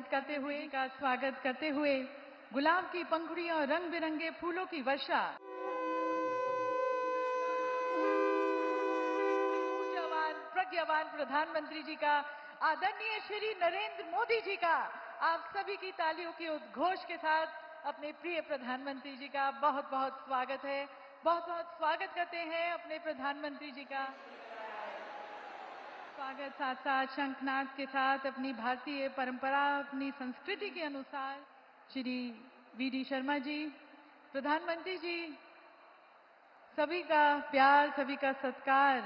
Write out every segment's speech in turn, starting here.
स्वागत करते हुए गुलाब की पंखुड़ियों और रंग बिरंगे फूलों की वर्षा ऊर्जावान प्रज्ञावान प्रधानमंत्री जी का, आदरणीय श्री नरेंद्र मोदी जी का, आप सभी की तालियों के उद्घोष के साथ अपने प्रिय प्रधानमंत्री जी का बहुत बहुत स्वागत है। बहुत बहुत स्वागत करते हैं अपने प्रधानमंत्री जी का। स्वागत साथ साथ शंखनाद के साथ अपनी भारतीय परंपरा, अपनी संस्कृति के अनुसार श्री वी.डी. शर्मा जी, प्रधानमंत्री जी, सभी का प्यार, सभी का सत्कार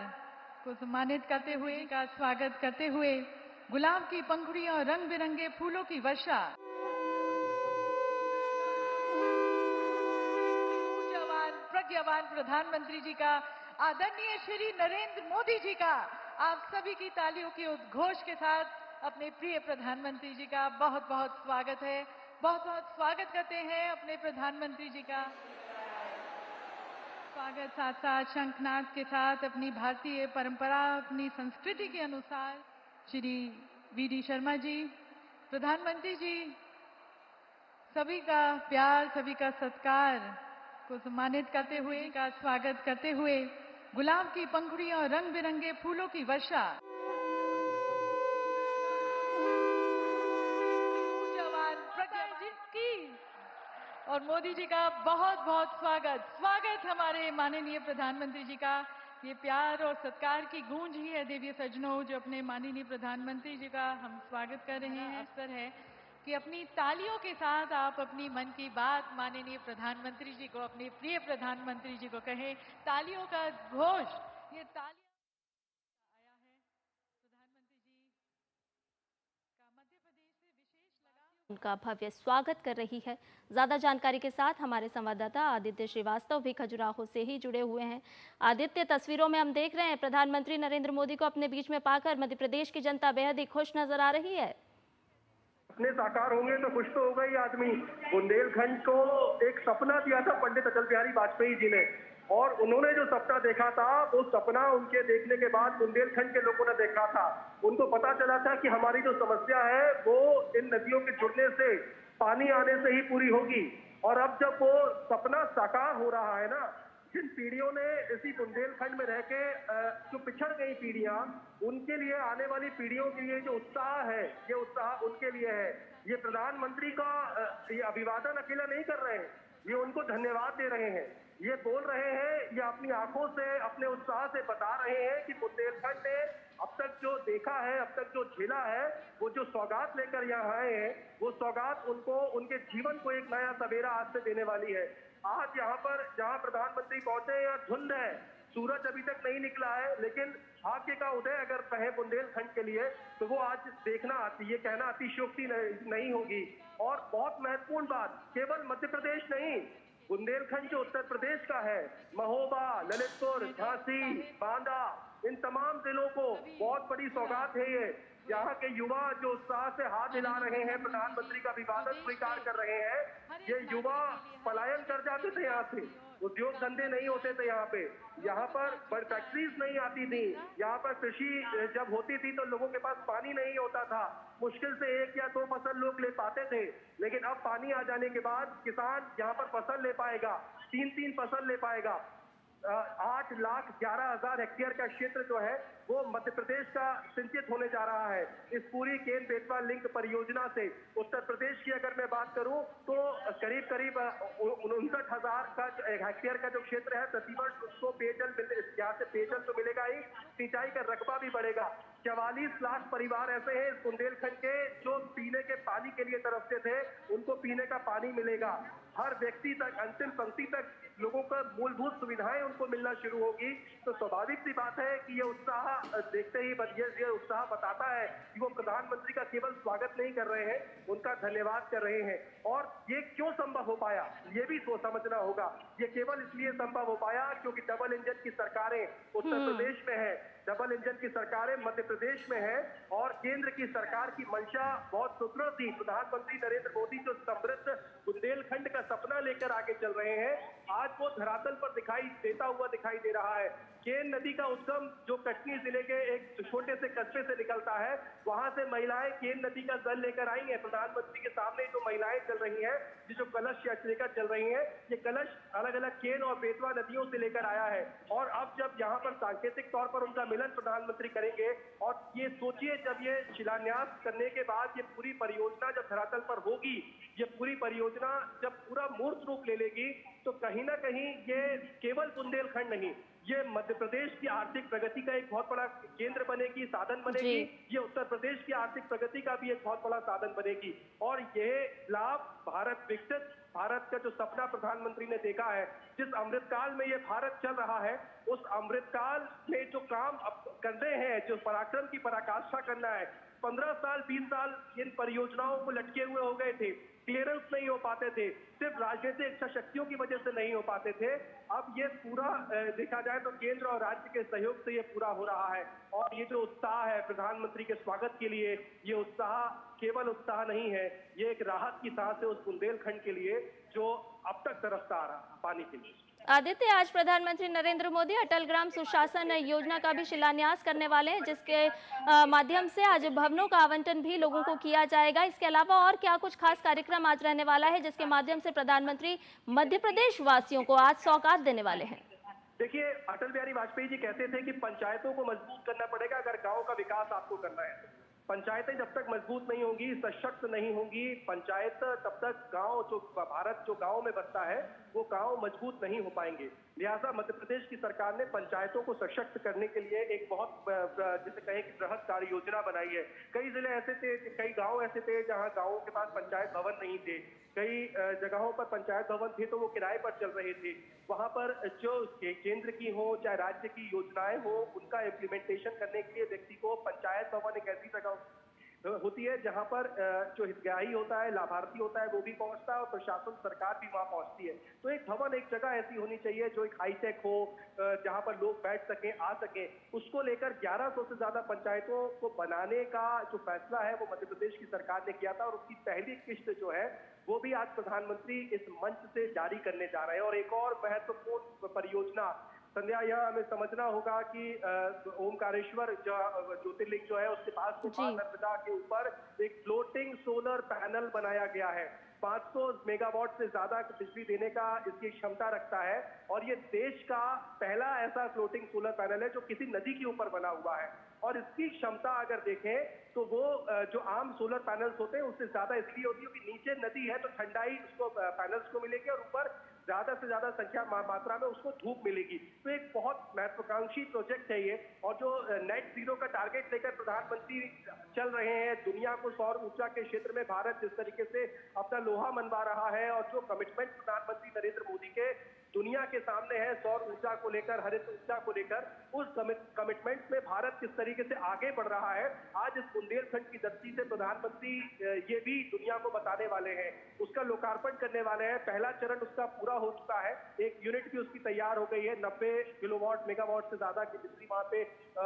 को सम्मानित करते हुए स्वागत करते हुए गुलाब की पंखुड़ियों और रंग बिरंगे फूलों की वर्षा ऊर्जावान प्रज्ञावान प्रधानमंत्री जी का, आदरणीय श्री नरेंद्र मोदी जी का, आप सभी की तालियों के उद्घोष के साथ अपने प्रिय प्रधानमंत्री जी का बहुत बहुत स्वागत है। बहुत बहुत स्वागत करते हैं अपने प्रधानमंत्री जी का। स्वागत साथ साथ शंखनाद के साथ अपनी भारतीय परंपरा, अपनी संस्कृति के अनुसार श्री वी.डी. शर्मा जी, प्रधानमंत्री जी, सभी का प्यार, सभी का सत्कार को सम्मानित करते हुए स्वागत करते हुए गुलाब की पंखुड़ियों और रंग बिरंगे फूलों की वर्षा ऊर्जावान प्रज्ञावान की और मोदी जी का बहुत बहुत स्वागत हमारे माननीय प्रधानमंत्री जी का। ये प्यार और सत्कार की गूंज ही है देवी सज्जनों, जो अपने माननीय प्रधानमंत्री जी का हम स्वागत कर रहे हैं। अवसर है कि अपनी तालियों के साथ आप अपनी मन की बात माननीय प्रधानमंत्री जी को, अपने प्रिय प्रधानमंत्री जी को कहें। तालियों का घोष, ये तालियां आया है प्रधानमंत्री जी का मध्य प्रदेश से विशेष लगाव, उनका भव्य स्वागत कर रही है। ज्यादा जानकारी के साथ हमारे संवाददाता आदित्य श्रीवास्तव भी खजुराहो से ही जुड़े हुए हैं। आदित्य, तस्वीरों में हम देख रहे हैं प्रधानमंत्री नरेंद्र मोदी को अपने बीच में पाकर मध्य प्रदेश की जनता बेहद ही खुश नजर आ रही है। अपने साकार होंगे तो खुश तो होगा ही आदमी। बुंदेलखंड को एक सपना दिया था पंडित अटल बिहारी वाजपेयी जी ने, और उन्होंने जो सपना देखा था वो सपना उनके देखने के बाद बुंदेलखंड के लोगों ने देखा था। उनको पता चला था कि हमारी जो समस्या है वो इन नदियों के जुड़ने से, पानी आने से ही पूरी होगी। और अब जब वो सपना साकार हो रहा है ना, जिन पीढ़ियों ने इसी बुंदेलखंड में रह के जो पिछड़ गई पीढ़ियां, उनके लिए, आने वाली पीढ़ियों के लिए जो उत्साह है, ये उत्साह उनके लिए है। ये प्रधानमंत्री का ये अभिवादन अकेला नहीं कर रहे हैं, ये उनको धन्यवाद दे रहे हैं, ये बोल रहे हैं, ये अपनी आंखों से, अपने उत्साह से बता रहे हैं कि बुंदेलखंड ने अब तक जो देखा है, अब तक जो झेला है, वो जो सौगात लेकर यहाँ आए हैं, वो सौगात उनको, उनके जीवन को एक नया सवेरा आज से देने वाली है। आज यहाँ पर जहाँ प्रधानमंत्री पहुंचे, यहाँ धुंध है, सूरज अभी तक नहीं निकला है, लेकिन भाग्य का उदय अगर कहे बुंदेलखंड के लिए तो वो आज देखना आती, ये कहना अतिशयोक्ति नहीं होगी। और बहुत महत्वपूर्ण बात, केवल मध्य प्रदेश नहीं, बुंदेलखंड जो उत्तर प्रदेश का है, महोबा, ललितपुर, झांसी, बांदा, इन तमाम जिलों को बहुत बड़ी सौगात है ये। यहाँ के युवा जो उत्साह से हाथ हिला रहे हैं, प्रधानमंत्री का अभिवादन स्वीकार कर रहे हैं। ये युवा पलायन कर जाते थे यहाँ से, उद्योग धंधे नहीं होते थे यहाँ पर बड़ी फैक्ट्रीज नहीं आती थी, यहाँ पर कृषि जब होती थी तो लोगों के पास पानी नहीं होता था, मुश्किल से 1 या 2 फसल लोग ले पाते थे। लेकिन अब पानी आ जाने के बाद किसान यहाँ पर फसल ले पाएगा, 3-3 फसल ले पाएगा। 8,11,000 हेक्टेयर का क्षेत्र जो है वो मध्य प्रदेश का सिंचित होने जा रहा है इस पूरी केन बेतवा लिंक परियोजना से। उत्तर प्रदेश की अगर मैं बात करूं तो करीब 59,000 का हेक्टेयर का जो क्षेत्र है, प्रतिवर्ष उसको पेयजल, यहाँ से पेयजल तो मिलेगा ही, सिंचाई का रकबा भी बढ़ेगा। 44 लाख परिवार ऐसे हैं इस बुंदेलखंड के जो पीने के पानी के लिए तरसते थे, उनको पीने का पानी मिलेगा। हर व्यक्ति तक, अंतिम पंक्ति तक लोगों का मूलभूत सुविधाएं उनको मिलना शुरू होगी। तो स्वाभाविक सी बात है कि ये उत्साह देखते ही ये उत्साह बताता है कि वो प्रधानमंत्री का केवल स्वागत नहीं कर रहे हैं, उनका धन्यवाद कर रहे हैं। और ये क्यों संभव हो पाया, ये भी सोच समझना होगा। ये केवल इसलिए संभव हो पाया क्योंकि डबल इंजन की सरकारें उत्तर प्रदेश में है। डबल इंजन की सरकारें मध्य प्रदेश में है और केंद्र की सरकार की मंशा बहुत सुदृढ़ थी। प्रधानमंत्री नरेंद्र मोदी जो समृद्ध बुंदेलखंड का सपना लेकर आगे चल रहे हैं, आज वो धरातल पर दिखाई देता हुआ दिखाई दे रहा है। केन नदी का उद्गम जो कटनी जिले के एक छोटे से कस्बे से निकलता है, वहां से महिलाएं केन नदी का जल लेकर आई हैं। प्रधानमंत्री के सामने जो महिलाएं चल रही हैं, जो कलश लेकर चल रही हैं, ये कलश अलग अलग केन और बेतवा नदियों से लेकर आया है। और अब जब यहाँ पर सांकेतिक तौर पर उनका मिलन प्रधानमंत्री करेंगे, और ये सोचिए जब ये शिलान्यास करने के बाद ये पूरी परियोजना जब धरातल पर होगी, ये पूरी परियोजना जब पूरा मूर्त रूप ले लेगी, तो कहीं ना कहीं ये केवल बुंदेलखंड नहीं, ये मध्य प्रदेश की आर्थिक प्रगति का एक बहुत बड़ा केंद्र बनेगी, साधन बनेगी। ये उत्तर प्रदेश की आर्थिक प्रगति का भी एक बहुत बड़ा साधन बनेगी। और ये लाभ भारत विकसित भारत का जो सपना प्रधानमंत्री ने देखा है, जिस अमृतकाल में ये भारत चल रहा है, उस अमृतकाल में जो काम अब करने हैं, जो पराक्रम की पराकाष्ठा करना है, 15 साल 20 साल इन परियोजनाओं को लटके हुए हो गए थे, क्लियरेंस नहीं हो पाते थे, सिर्फ राजनीतिक इच्छा शक्तियों की वजह से नहीं हो पाते थे। अब ये पूरा देखा जाए तो केंद्र और राज्य के सहयोग से ये पूरा हो रहा है। और ये जो उत्साह है प्रधानमंत्री के स्वागत के लिए, ये उत्साह केवल उत्साह नहीं है, ये एक राहत की सांस है उस बुंदेलखंड के लिए जो अब तक तरसता आ रहा पानी के लिए। आदित्य, आज प्रधानमंत्री नरेंद्र मोदी अटल ग्राम सुशासन योजना का भी शिलान्यास करने वाले हैं, जिसके माध्यम से आज भवनों का आवंटन भी लोगों को किया जाएगा। इसके अलावा और क्या कुछ खास कार्यक्रम आज रहने वाला है, जिसके माध्यम से प्रधानमंत्री मध्य प्रदेश वासियों को आज सौगात देने वाले हैं? देखिए, अटल बिहारी वाजपेयी जी कहते थे कि पंचायतों को मजबूत करना पड़ेगा अगर गाँव का विकास आपको करना है। पंचायतें जब तक मजबूत नहीं होंगी, सशक्त नहीं होंगी, पंचायत तब तक गांव जो भारत जो गांव में बसता है, वो गांव मजबूत नहीं हो पाएंगे। लिहाजा मध्य प्रदेश की सरकार ने पंचायतों को सशक्त करने के लिए एक बहुत जिसे कहें कि बृहद कार्य योजना बनाई है। कई जिले ऐसे थे, कई गांव ऐसे थे जहां गांवों के पास पंचायत भवन नहीं थे, कई जगहों पर पंचायत भवन थे तो वो किराए पर चल रहे थे। वहां पर जो केंद्र की हो चाहे राज्य की योजनाएं हो, उनका इम्प्लीमेंटेशन करने के लिए व्यक्ति को पंचायत भवन एक ऐसी जगह होती है जहां पर जो हितग्राही होता है, लाभार्थी होता है, वो भी पहुंचता है और प्रशासन सरकार भी वहां पहुंचती है। तो एक भवन, एक जगह ऐसी होनी चाहिए जो एक हाईटेक हो, जहां पर लोग बैठ सकें, आ सकें। उसको लेकर 1100 से ज्यादा पंचायतों को बनाने का जो फैसला है वो मध्य प्रदेश की सरकार ने किया था और उसकी पहली किस्त जो है वो भी आज प्रधानमंत्री इस मंच से जारी करने जा रहे हैं। और एक और महत्वपूर्ण परियोजना संध्या, यह हमें समझना होगा कि ओमकारेश्वर ज्योतिर्लिंग जो है उसके पास नर्मदा के ऊपर एक फ्लोटिंग सोलर पैनल बनाया गया है। 500 मेगावाट से ज्यादा बिजली देने का इसकी क्षमता रखता है और ये देश का पहला ऐसा फ्लोटिंग सोलर पैनल है जो किसी नदी के ऊपर बना हुआ है। और इसकी क्षमता अगर देखें तो वो जो आम सोलर पैनल्स होते हैं उससे ज्यादा इसलिए होती है कि नीचे नदी है तो ठंडाई उसको पैनल्स को मिलेगी और ऊपर ज्यादा से ज्यादा संख्या मात्रा में उसको धूप मिलेगी। तो एक बहुत महत्वाकांक्षी प्रोजेक्ट है ये। और जो नेट जीरो का टारगेट लेकर प्रधानमंत्री चल रहे हैं, दुनिया को सौर ऊर्जा के क्षेत्र में भारत जिस तरीके से अपना लोहा मनवा रहा है और जो कमिटमेंट प्रधानमंत्री नरेंद्र मोदी के दुनिया के सामने है सौर ऊर्जा को लेकर, हरित ऊर्जा को लेकर, उस कमिटमेंट में भारत किस तरीके से आगे बढ़ रहा है, आज इस बुंदेलखंड की धरती से प्रधानमंत्री ये भी दुनिया को बताने वाले हैं, उसका लोकार्पण करने वाले हैं। पहला चरण उसका पूरा हो चुका है, एक यूनिट भी उसकी तैयार हो गई है, 90 किलोवाट मेगावाट से ज्यादा की बिजली वहां पे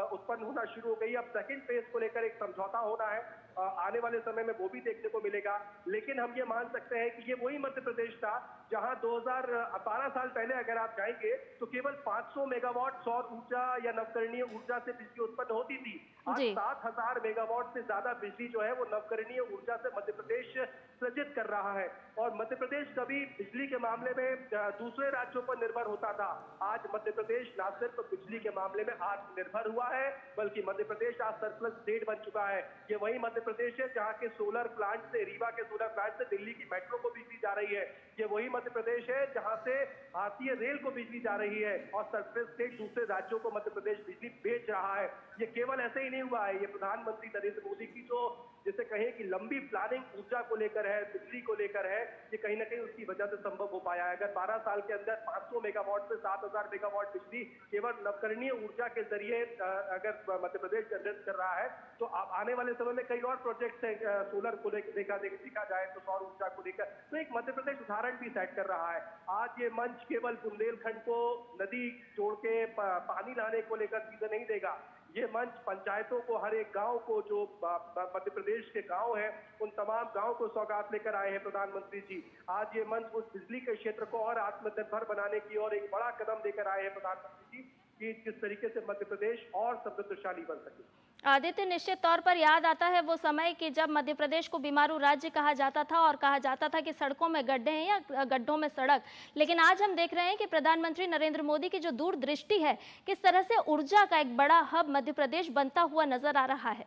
उत्पन्न होना शुरू हो गई। अब सेकेंड फेज को लेकर एक समझौता होना है, आने वाले समय में वो भी देखने को मिलेगा। लेकिन हम ये मान सकते हैं कि ये वही मध्य प्रदेश था जहां 2012 साल पहले अगर आप जाएंगे तो केवल 500 मेगावाट सौर ऊर्जा या नवकरणीय ऊर्जा से बिजली उत्पन्न होती थी। आज 7000 मेगावाट से ज्यादा बिजली जो है वो नवकरणीय ऊर्जा से मध्य प्रदेश सृजित कर रहा है। और मध्य प्रदेश कभी बिजली के मामले में दूसरे राज्यों पर निर्भर होता था, आज मध्य प्रदेश न सिर्फ बिजली के मामले में आत्मनिर्भर हुआ है बल्कि मध्य प्रदेश आज सरप्लस स्टेट बन चुका है। ये वही मध्य प्रदेश है जहां के सोलर प्लांट से, रीवा के सोलर प्लांट से दिल्ली की मेट्रो को बिजली जा रही है। ये वही मध्य प्रदेश है जहां से भारतीय रेल को बिजली जा रही है और सरप्लस स्टेट दूसरे राज्यों को मध्य प्रदेश बिजली बेच रहा है। ये केवल ऐसे ही नहीं हुआ है, ये प्रधानमंत्री नरेंद्र मोदी की जो जिसे कहें कि लंबी प्लानिंग ऊर्जा को लेकर है, बिजली को लेकर है, ये कहीं ना कहीं उसकी वजह से संभव हो पाया है। अगर 12 साल के अंदर 500 मेगावाट से 7000 मेगावाट बिजली केवल नवकरणीय ऊर्जा के जरिए अगर मध्य प्रदेश जनरेट कर रहा है तो आने वाले समय में कई और प्रोजेक्ट्स हैं सोलर को लेकर देखा जाए तो सौर ऊर्जा को लेकर, तो एक मध्य प्रदेश उदाहरण भी सेट कर रहा है। आज ये मंच केवल बुंदेलखंड को नदी जोड़ के पानी लाने को लेकर सीधे नहीं देगा, ये मंच पंचायतों को, हर एक गांव को, जो मध्य प्रदेश के गांव हैं, उन तमाम गांव को सौगात लेकर आए हैं प्रधानमंत्री जी। आज ये मंच उस बिजली के क्षेत्र को और आत्मनिर्भर बनाने की और एक बड़ा कदम लेकर आए हैं प्रधानमंत्री जी, कि किस तरीके से मध्य प्रदेश और समृद्धशाली बन सके। आदित्य, निश्चित तौर पर याद आता है वो समय कि जब मध्य प्रदेश को बीमारू राज्य कहा जाता था और कहा जाता था कि सड़कों में गड्ढे हैं या गड्ढों में सड़क। लेकिन आज हम देख रहे हैं कि प्रधानमंत्री नरेंद्र मोदी की जो दूरदृष्टि है, किस तरह से ऊर्जा का एक बड़ा हब मध्य प्रदेश बनता हुआ नजर आ रहा है।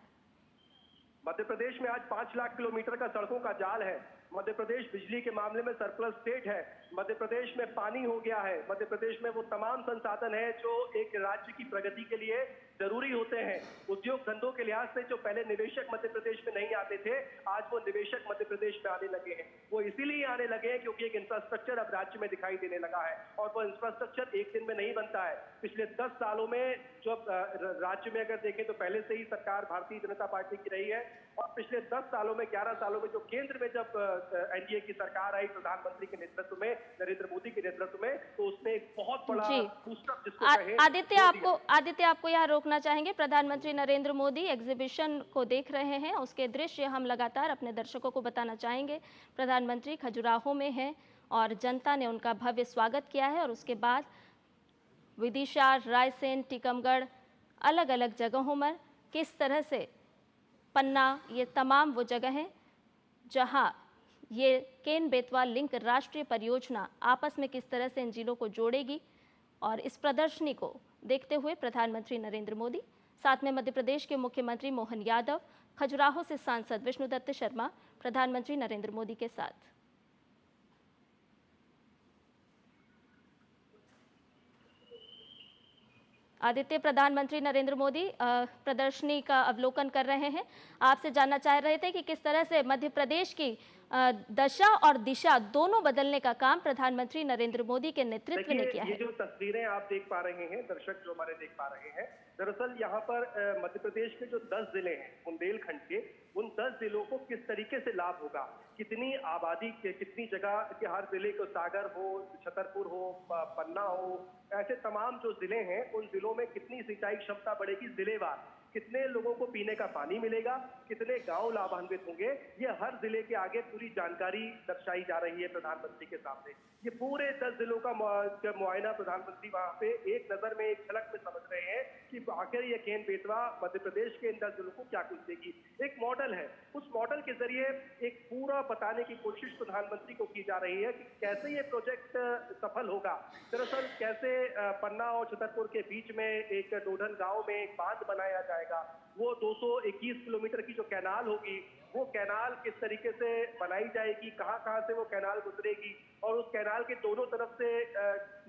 मध्य प्रदेश में आज 5 लाख किलोमीटर का सड़कों का जाल है। मध्य प्रदेश बिजली के मामले में सरप्लस स्टेट है। मध्य प्रदेश में पानी हो गया है। मध्य प्रदेश में वो तमाम संसाधन है जो एक राज्य की प्रगति के लिए जरूरी होते हैं। उद्योग धंधों के लिहाज से जो पहले निवेशक मध्य प्रदेश में नहीं आते थे, आज वो निवेशक मध्य प्रदेश में आने लगे हैं। वो इसीलिए आने लगे हैं क्योंकि एक इंफ्रास्ट्रक्चर अब राज्य में दिखाई देने लगा है, और वो इंफ्रास्ट्रक्चर एक दिन में नहीं बनता है। पिछले 10 सालों में जब राज्य में अगर देखें तो पहले से ही सरकार भारतीय जनता पार्टी की रही है, और पिछले 10 सालों में, 11 सालों में जो केंद्र में जब एनडीए की सरकार आई प्रधानमंत्री के नेतृत्व में, नरेंद्र मोदी के नेतृत्व में, तो उसने एक बहुत बड़ा बूस्टअप जिसको कहें। आदित्य आपको यहाँ रोकना चाहेंगे। प्रधानमंत्री नरेंद्र मोदी एग्जीबिशन को देख रहे हैं, उसके दृश्य हम लगातार अपने दर्शकों को बताना चाहेंगे। प्रधानमंत्री खजुराहो में हैं और जनता ने उनका भव्य स्वागत किया है, और उसके बाद विदिशा, रायसेन, टीकमगढ़, अलग अलग जगहों में किस तरह से पन्ना, ये तमाम वो जगह हैं जहां ये केन बेतवा लिंक राष्ट्रीय परियोजना आपस में किस तरह से इन जिलों को जोड़ेगी। और इस प्रदर्शनी को देखते हुए प्रधानमंत्री नरेंद्र मोदी, साथ में मध्य प्रदेश के मुख्यमंत्री मोहन यादव, खजुराहो से सांसद विष्णुदत्त शर्मा प्रधानमंत्री नरेंद्र मोदी के साथ। आदित्य, प्रधानमंत्री नरेंद्र मोदी प्रदर्शनी का अवलोकन कर रहे हैं। आपसे जानना चाह रहे थे कि किस तरह से मध्य प्रदेश की दशा और दिशा दोनों बदलने का काम प्रधानमंत्री नरेंद्र मोदी के नेतृत्व ने किया है। ये जो तस्वीरें आप देख पा रहे हैं, दर्शक जो हमारे देख पा रहे हैं, दरअसल यहाँ पर मध्य प्रदेश के जो 10 जिले हैं बुंदेलखंड के, उन 10 जिलों को किस तरीके से लाभ होगा, कितनी आबादी के, कितनी जगह के, हर जिले को, सागर हो, छतरपुर हो, पन्ना हो, ऐसे तमाम जो जिले हैं, उन जिलों में कितनी सिंचाई क्षमता बढ़ेगी जिलेवार, कितने लोगों को पीने का पानी मिलेगा, कितने गांव लाभान्वित होंगे, ये हर जिले के आगे पूरी जानकारी दर्शाई जा रही है प्रधानमंत्री के सामने। ये पूरे 10 जिलों का मुआयना प्रधानमंत्री वहां पे एक नजर में, एक झलक में समझ रहे हैं कि आखिर ये केन बेतवा मध्य प्रदेश के इन 10 जिलों को क्या कुछ देगी। एक मॉडल है, उस मॉडल के जरिए एक पूरा बताने की कोशिश प्रधानमंत्री को की जा रही है कि कैसे ये प्रोजेक्ट सफल होगा। दरअसल कैसे पन्ना और छतरपुर के बीच में एक डोडन गांव में एक बांध बनाया जाएगा, वो 221 किलोमीटर की जो कैनाल होगी, वो कैनाल किस तरीके से बनाई जाएगी, कहां से वो कैनाल गुजरेगी, और उस कैनाल के दोनों तरफ से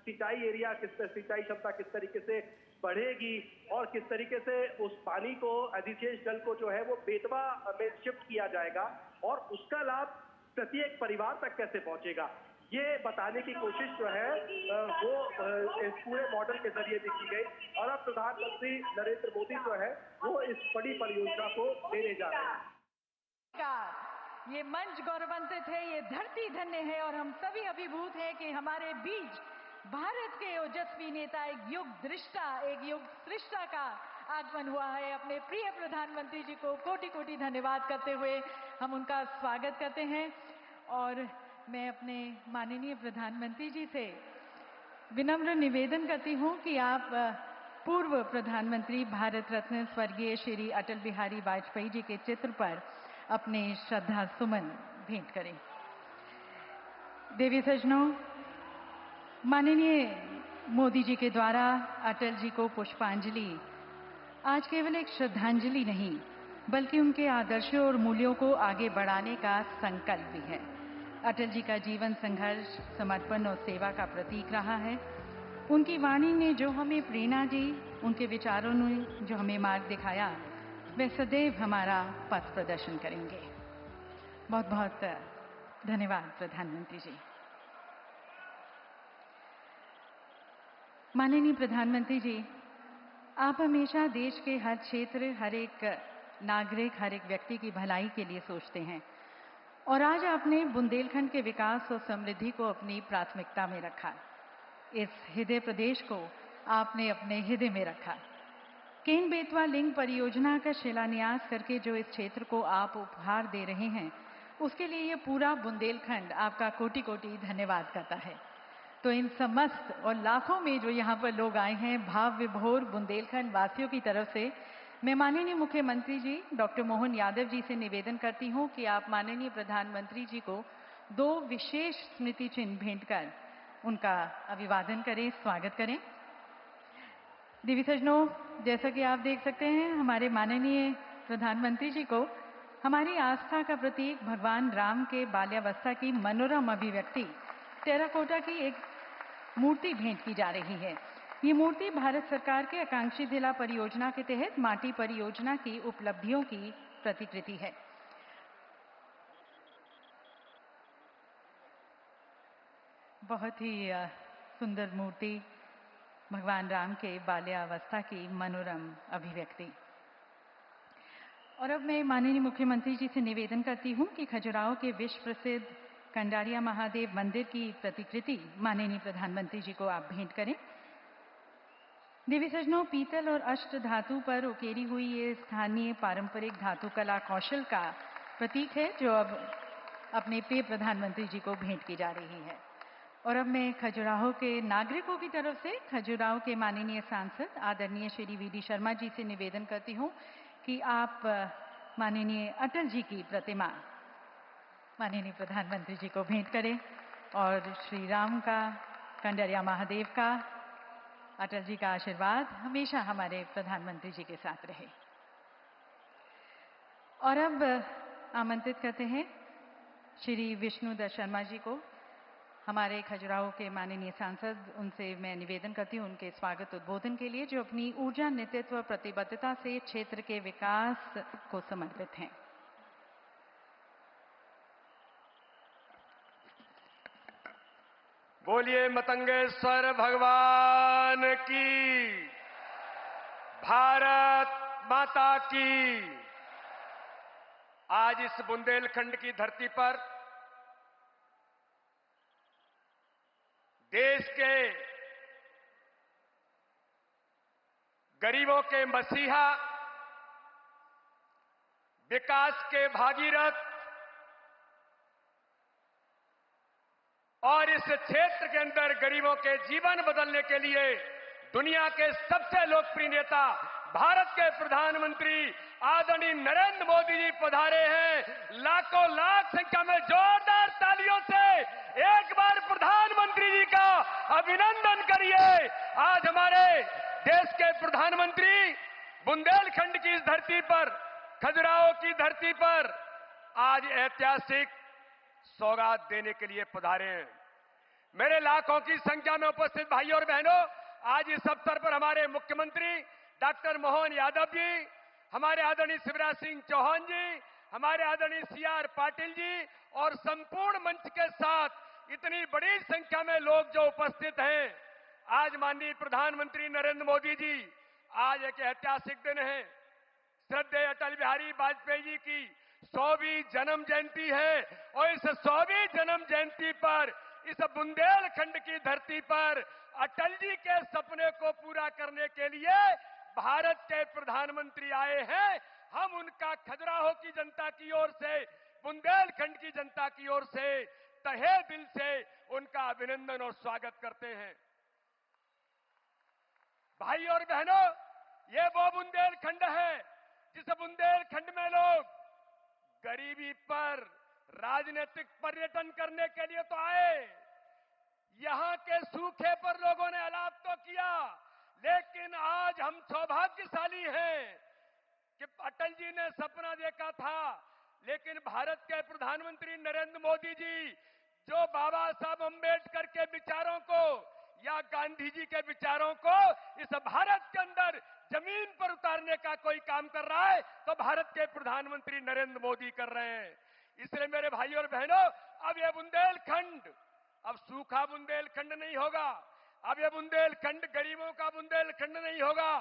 सिंचाई एरिया, सिंचाई क्षमता किस तरीके से बढ़ेगी, और किस तरीके से उस पानी को, अधिशेष जल को जो है वो बेतवा में शिफ्ट किया जाएगा, और उसका लाभ प्रत्येक परिवार तक कैसे पहुंचेगा, ये बताने की कोशिश जो है वो इस पूरे मॉडल के जरिए भी की गई। और अब प्रधानमंत्री नरेंद्र मोदी जो है वो इस बड़ी परियोजना को लेने जा रहे हैं। ये मंच गौरवान्वित है, ये धरती धन्य है, और हम सभी अभिभूत हैं कि हमारे बीच भारत के ओजस्वी नेता, एक युग दृष्टा, एक युग सृष्टा का आगमन हुआ है। अपने प्रिय प्रधानमंत्री जी को कोटि कोटि धन्यवाद करते हुए हम उनका स्वागत करते हैं। और मैं अपने माननीय प्रधानमंत्री जी से विनम्र निवेदन करती हूं कि आप पूर्व प्रधानमंत्री भारत रत्न स्वर्गीय श्री अटल बिहारी वाजपेयी जी के चित्र पर अपने श्रद्धा सुमन भेंट करें। देवी सज्जनों, माननीय मोदी जी के द्वारा अटल जी को पुष्पांजलि आज केवल एक श्रद्धांजलि नहीं, बल्कि उनके आदर्शों और मूल्यों को आगे बढ़ाने का संकल्प भी है। अटल जी का जीवन संघर्ष, समर्पण और सेवा का प्रतीक रहा है। उनकी वाणी ने जो हमें प्रेरणा दी, उनके विचारों ने जो हमें मार्ग दिखाया, वे सदैव हमारा पथ प्रदर्शन करेंगे। बहुत बहुत धन्यवाद प्रधानमंत्री जी। माननीय प्रधानमंत्री जी, आप हमेशा देश के हर क्षेत्र, हर एक नागरिक, हर एक व्यक्ति की भलाई के लिए सोचते हैं, और आज आपने बुंदेलखंड के विकास और समृद्धि को अपनी प्राथमिकता में रखा। इस हृदय प्रदेश को आपने अपने हृदय में रखा। केन बेतवा लिंक परियोजना का शिलान्यास करके जो इस क्षेत्र को आप उपहार दे रहे हैं, उसके लिए ये पूरा बुंदेलखंड आपका कोटि कोटि धन्यवाद करता है। तो इन समस्त और लाखों में जो यहाँ पर लोग आए हैं, भाव विभोर बुंदेलखंड वासियों की तरफ से मैं माननीय मुख्यमंत्री जी डॉक्टर मोहन यादव जी से निवेदन करती हूँ कि आप माननीय प्रधानमंत्री जी को 2 विशेष स्मृति चिन्ह भेंट कर उनका अभिवादन करें, स्वागत करें। देवी सज्जनों, जैसा कि आप देख सकते हैं, हमारे माननीय प्रधानमंत्री जी को हमारी आस्था का प्रतीक भगवान राम के बाल्यावस्था की मनोरम अभिव्यक्ति टेराकोटा की एक मूर्ति भेंट की जा रही है। ये मूर्ति भारत सरकार के आकांक्षी जिला परियोजना के तहत माटी परियोजना की उपलब्धियों की प्रतिकृति है। बहुत ही सुंदर मूर्ति, भगवान राम के बाल्यावस्था की मनोरम अभिव्यक्ति। और अब मैं माननीय मुख्यमंत्री जी से निवेदन करती हूं कि खजुराहो के विश्व प्रसिद्ध कंडारिया महादेव मंदिर की प्रतिकृति माननीय प्रधानमंत्री जी को आप भेंट करें। देवी सज्जनों, पीतल और अष्ट धातु पर उकेरी हुई ये स्थानीय पारंपरिक धातु कला कौशल का प्रतीक है, जो अब अपने प्रिय प्रधानमंत्री जी को भेंट की जा रही है। और अब मैं खजुराहो के नागरिकों की तरफ से खजुराहो के माननीय सांसद आदरणीय श्री वी.डी. शर्मा जी से निवेदन करती हूँ कि आप माननीय अटल जी की प्रतिमा माननीय प्रधानमंत्री जी को भेंट करें और श्री राम का, कंडारिया महादेव का, अटल जी का आशीर्वाद हमेशा हमारे प्रधानमंत्री जी के साथ रहे। और अब आमंत्रित करते हैं श्री विष्णुदत्त शर्मा जी को, हमारे खजुराहो के माननीय सांसद। उनसे मैं निवेदन करती हूँ उनके स्वागत उद्बोधन के लिए, जो अपनी ऊर्जा, नेतृत्व, प्रतिबद्धता से क्षेत्र के विकास को समर्पित हैं। बोलिए मतंगेश्वर भगवान की, भारत माता की। आज इस बुंदेलखंड की धरती पर देश के गरीबों के मसीहा, विकास के भागीरथ और इस क्षेत्र के अंदर गरीबों के जीवन बदलने के लिए दुनिया के सबसे लोकप्रिय नेता भारत के प्रधानमंत्री आदरणीय नरेंद्र मोदी जी पधारे हैं। लाखों लाख संख्या में जोरदार तालियों से एक बार प्रधानमंत्री जी का अभिनंदन करिए। आज हमारे देश के प्रधानमंत्री बुंदेलखंड की इस धरती पर, खजुराहो की धरती पर आज ऐतिहासिक सौगात देने के लिए पधारे हैं। मेरे लाखों की संख्या में उपस्थित भाइयों और बहनों, आज इस अवसर पर हमारे मुख्यमंत्री डॉक्टर मोहन यादव जी, हमारे आदरणीय शिवराज सिंह चौहान जी, हमारे आदरणीय सी.आर. पाटिल जी और संपूर्ण मंच के साथ इतनी बड़ी संख्या में लोग जो उपस्थित हैं, आज माननीय प्रधानमंत्री नरेंद्र मोदी जी, आज एक ऐतिहासिक दिन है। श्रद्धेय अटल बिहारी वाजपेयी जी की 100वीं जन्म जयंती है और इस 100वीं जन्म जयंती पर इस बुंदेलखंड की धरती पर अटल जी के सपने को पूरा करने के लिए भारत के प्रधानमंत्री आए हैं। हम उनका खजुराहो की जनता की ओर से, बुंदेलखंड की जनता की ओर से तहे दिल से उनका अभिनंदन और स्वागत करते हैं। भाई और बहनों, ये वो बुंदेलखंड है जिस बुंदेलखंड में लोग गरीबी पर राजनीतिक पर्यटन करने के लिए तो आए, यहां के सूखे पर लोगों ने अलाप तो किया, लेकिन आज हम सौभाग्यशाली हैं कि अटल जी ने सपना देखा था, लेकिन भारत के प्रधानमंत्री नरेंद्र मोदी जी जो बाबा साहब अंबेडकर के विचारों को या गांधी जी के विचारों को इस भारत के अंदर जमीन पर उतारने का कोई काम कर रहा है, तो भारत के प्रधानमंत्री नरेंद्र मोदी कर रहे हैं। इसलिए मेरे भाइयों और बहनों, अब ये बुंदेलखंड अब सूखा बुंदेलखंड नहीं होगा, अब ये बुंदेलखंड गरीबों का बुंदेलखंड नहीं होगा,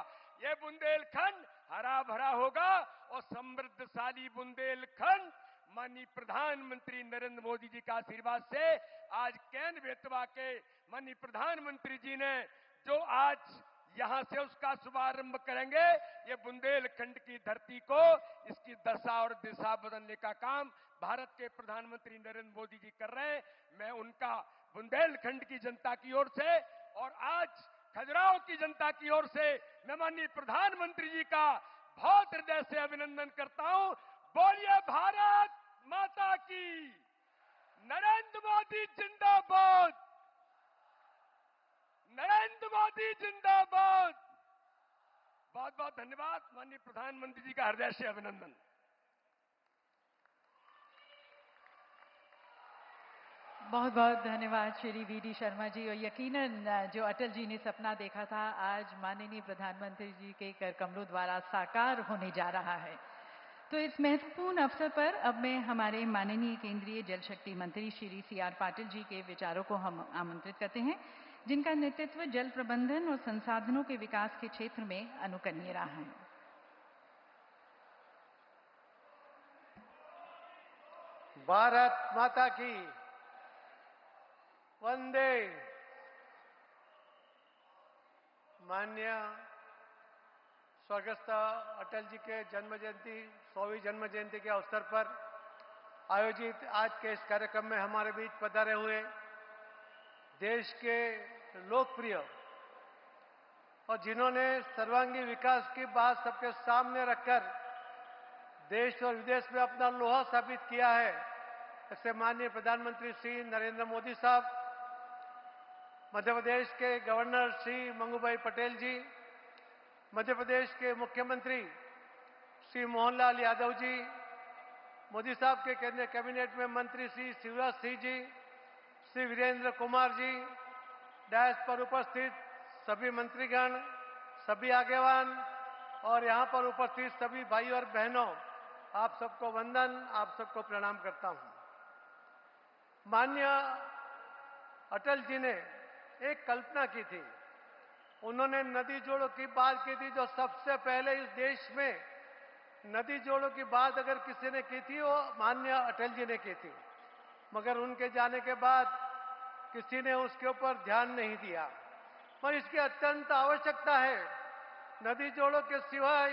ये बुंदेलखंड हरा भरा होगा और समृद्धशाली बुंदेलखंड माननीय प्रधानमंत्री नरेंद्र मोदी जी का आशीर्वाद से आज केन बेतवा के माननीय प्रधानमंत्री जी ने जो आज यहां से उसका शुभारंभ करेंगे। ये बुंदेलखंड की धरती को, इसकी दशा और दिशा बदलने का काम भारत के प्रधानमंत्री नरेंद्र मोदी जी कर रहे हैं। मैं उनका बुंदेलखंड की जनता की ओर से और आज खजुराहो की जनता की ओर से मैं माननीय प्रधानमंत्री जी का बहुत हृदय से अभिनंदन करता हूं। बोलिए भारत माता की, नरेंद्र मोदी जिंदाबाद, नरेंद्र मोदी जिंदाबाद। बहुत बहुत धन्यवाद। माननीय प्रधानमंत्री जी का हृदय से अभिनंदन। बहुत बहुत धन्यवाद श्री वी डी शर्मा जी। और यकीनन जो अटल जी ने सपना देखा था आज माननीय प्रधानमंत्री जी के कर कमलों द्वारा साकार होने जा रहा है। तो इस महत्वपूर्ण अवसर पर अब मैं हमारे माननीय केंद्रीय जल शक्ति मंत्री श्री सी आर पाटिल जी के विचारों को हम आमंत्रित करते हैं, जिनका नेतृत्व जल प्रबंधन और संसाधनों के विकास के क्षेत्र में अनुकरणीय रहा है। भारत माता की, वंदे। माननीय स्वर्गस्थ अटल जी के जन्म जयंती 100वीं जन्म जयंती के अवसर पर आयोजित आज के इस कार्यक्रम में हमारे बीच पधारे हुए देश के लोकप्रिय और जिन्होंने सर्वांगीण विकास की बात सबके सामने रखकर देश और विदेश में अपना लोहा साबित किया है, ऐसे माननीय प्रधानमंत्री श्री नरेंद्र मोदी साहब, मध्य प्रदेश के गवर्नर श्री मंगूभाई पटेल जी, मध्य प्रदेश के मुख्यमंत्री श्री मोहनलाल यादव जी, मोदी साहब के केंद्रीय कैबिनेट में मंत्री श्री शिवराज सिंह जी, श्री वीरेंद्र कुमार जी, डायस पर उपस्थित सभी मंत्रीगण, सभी आगेवान और यहां पर उपस्थित सभी भाई और बहनों, आप सबको वंदन, आप सबको प्रणाम करता हूं। माननीय अटल जी ने एक कल्पना की थी। उन्होंने नदी जोड़ों की बात की थी, जो सबसे पहले इस देश में नदी जोड़ों की बात अगर किसी ने की थी वो माननीय अटल जी ने की थी। मगर उनके जाने के बाद किसी ने उसके ऊपर ध्यान नहीं दिया, पर इसकी अत्यंत आवश्यकता है। नदी जोड़ों के सिवाय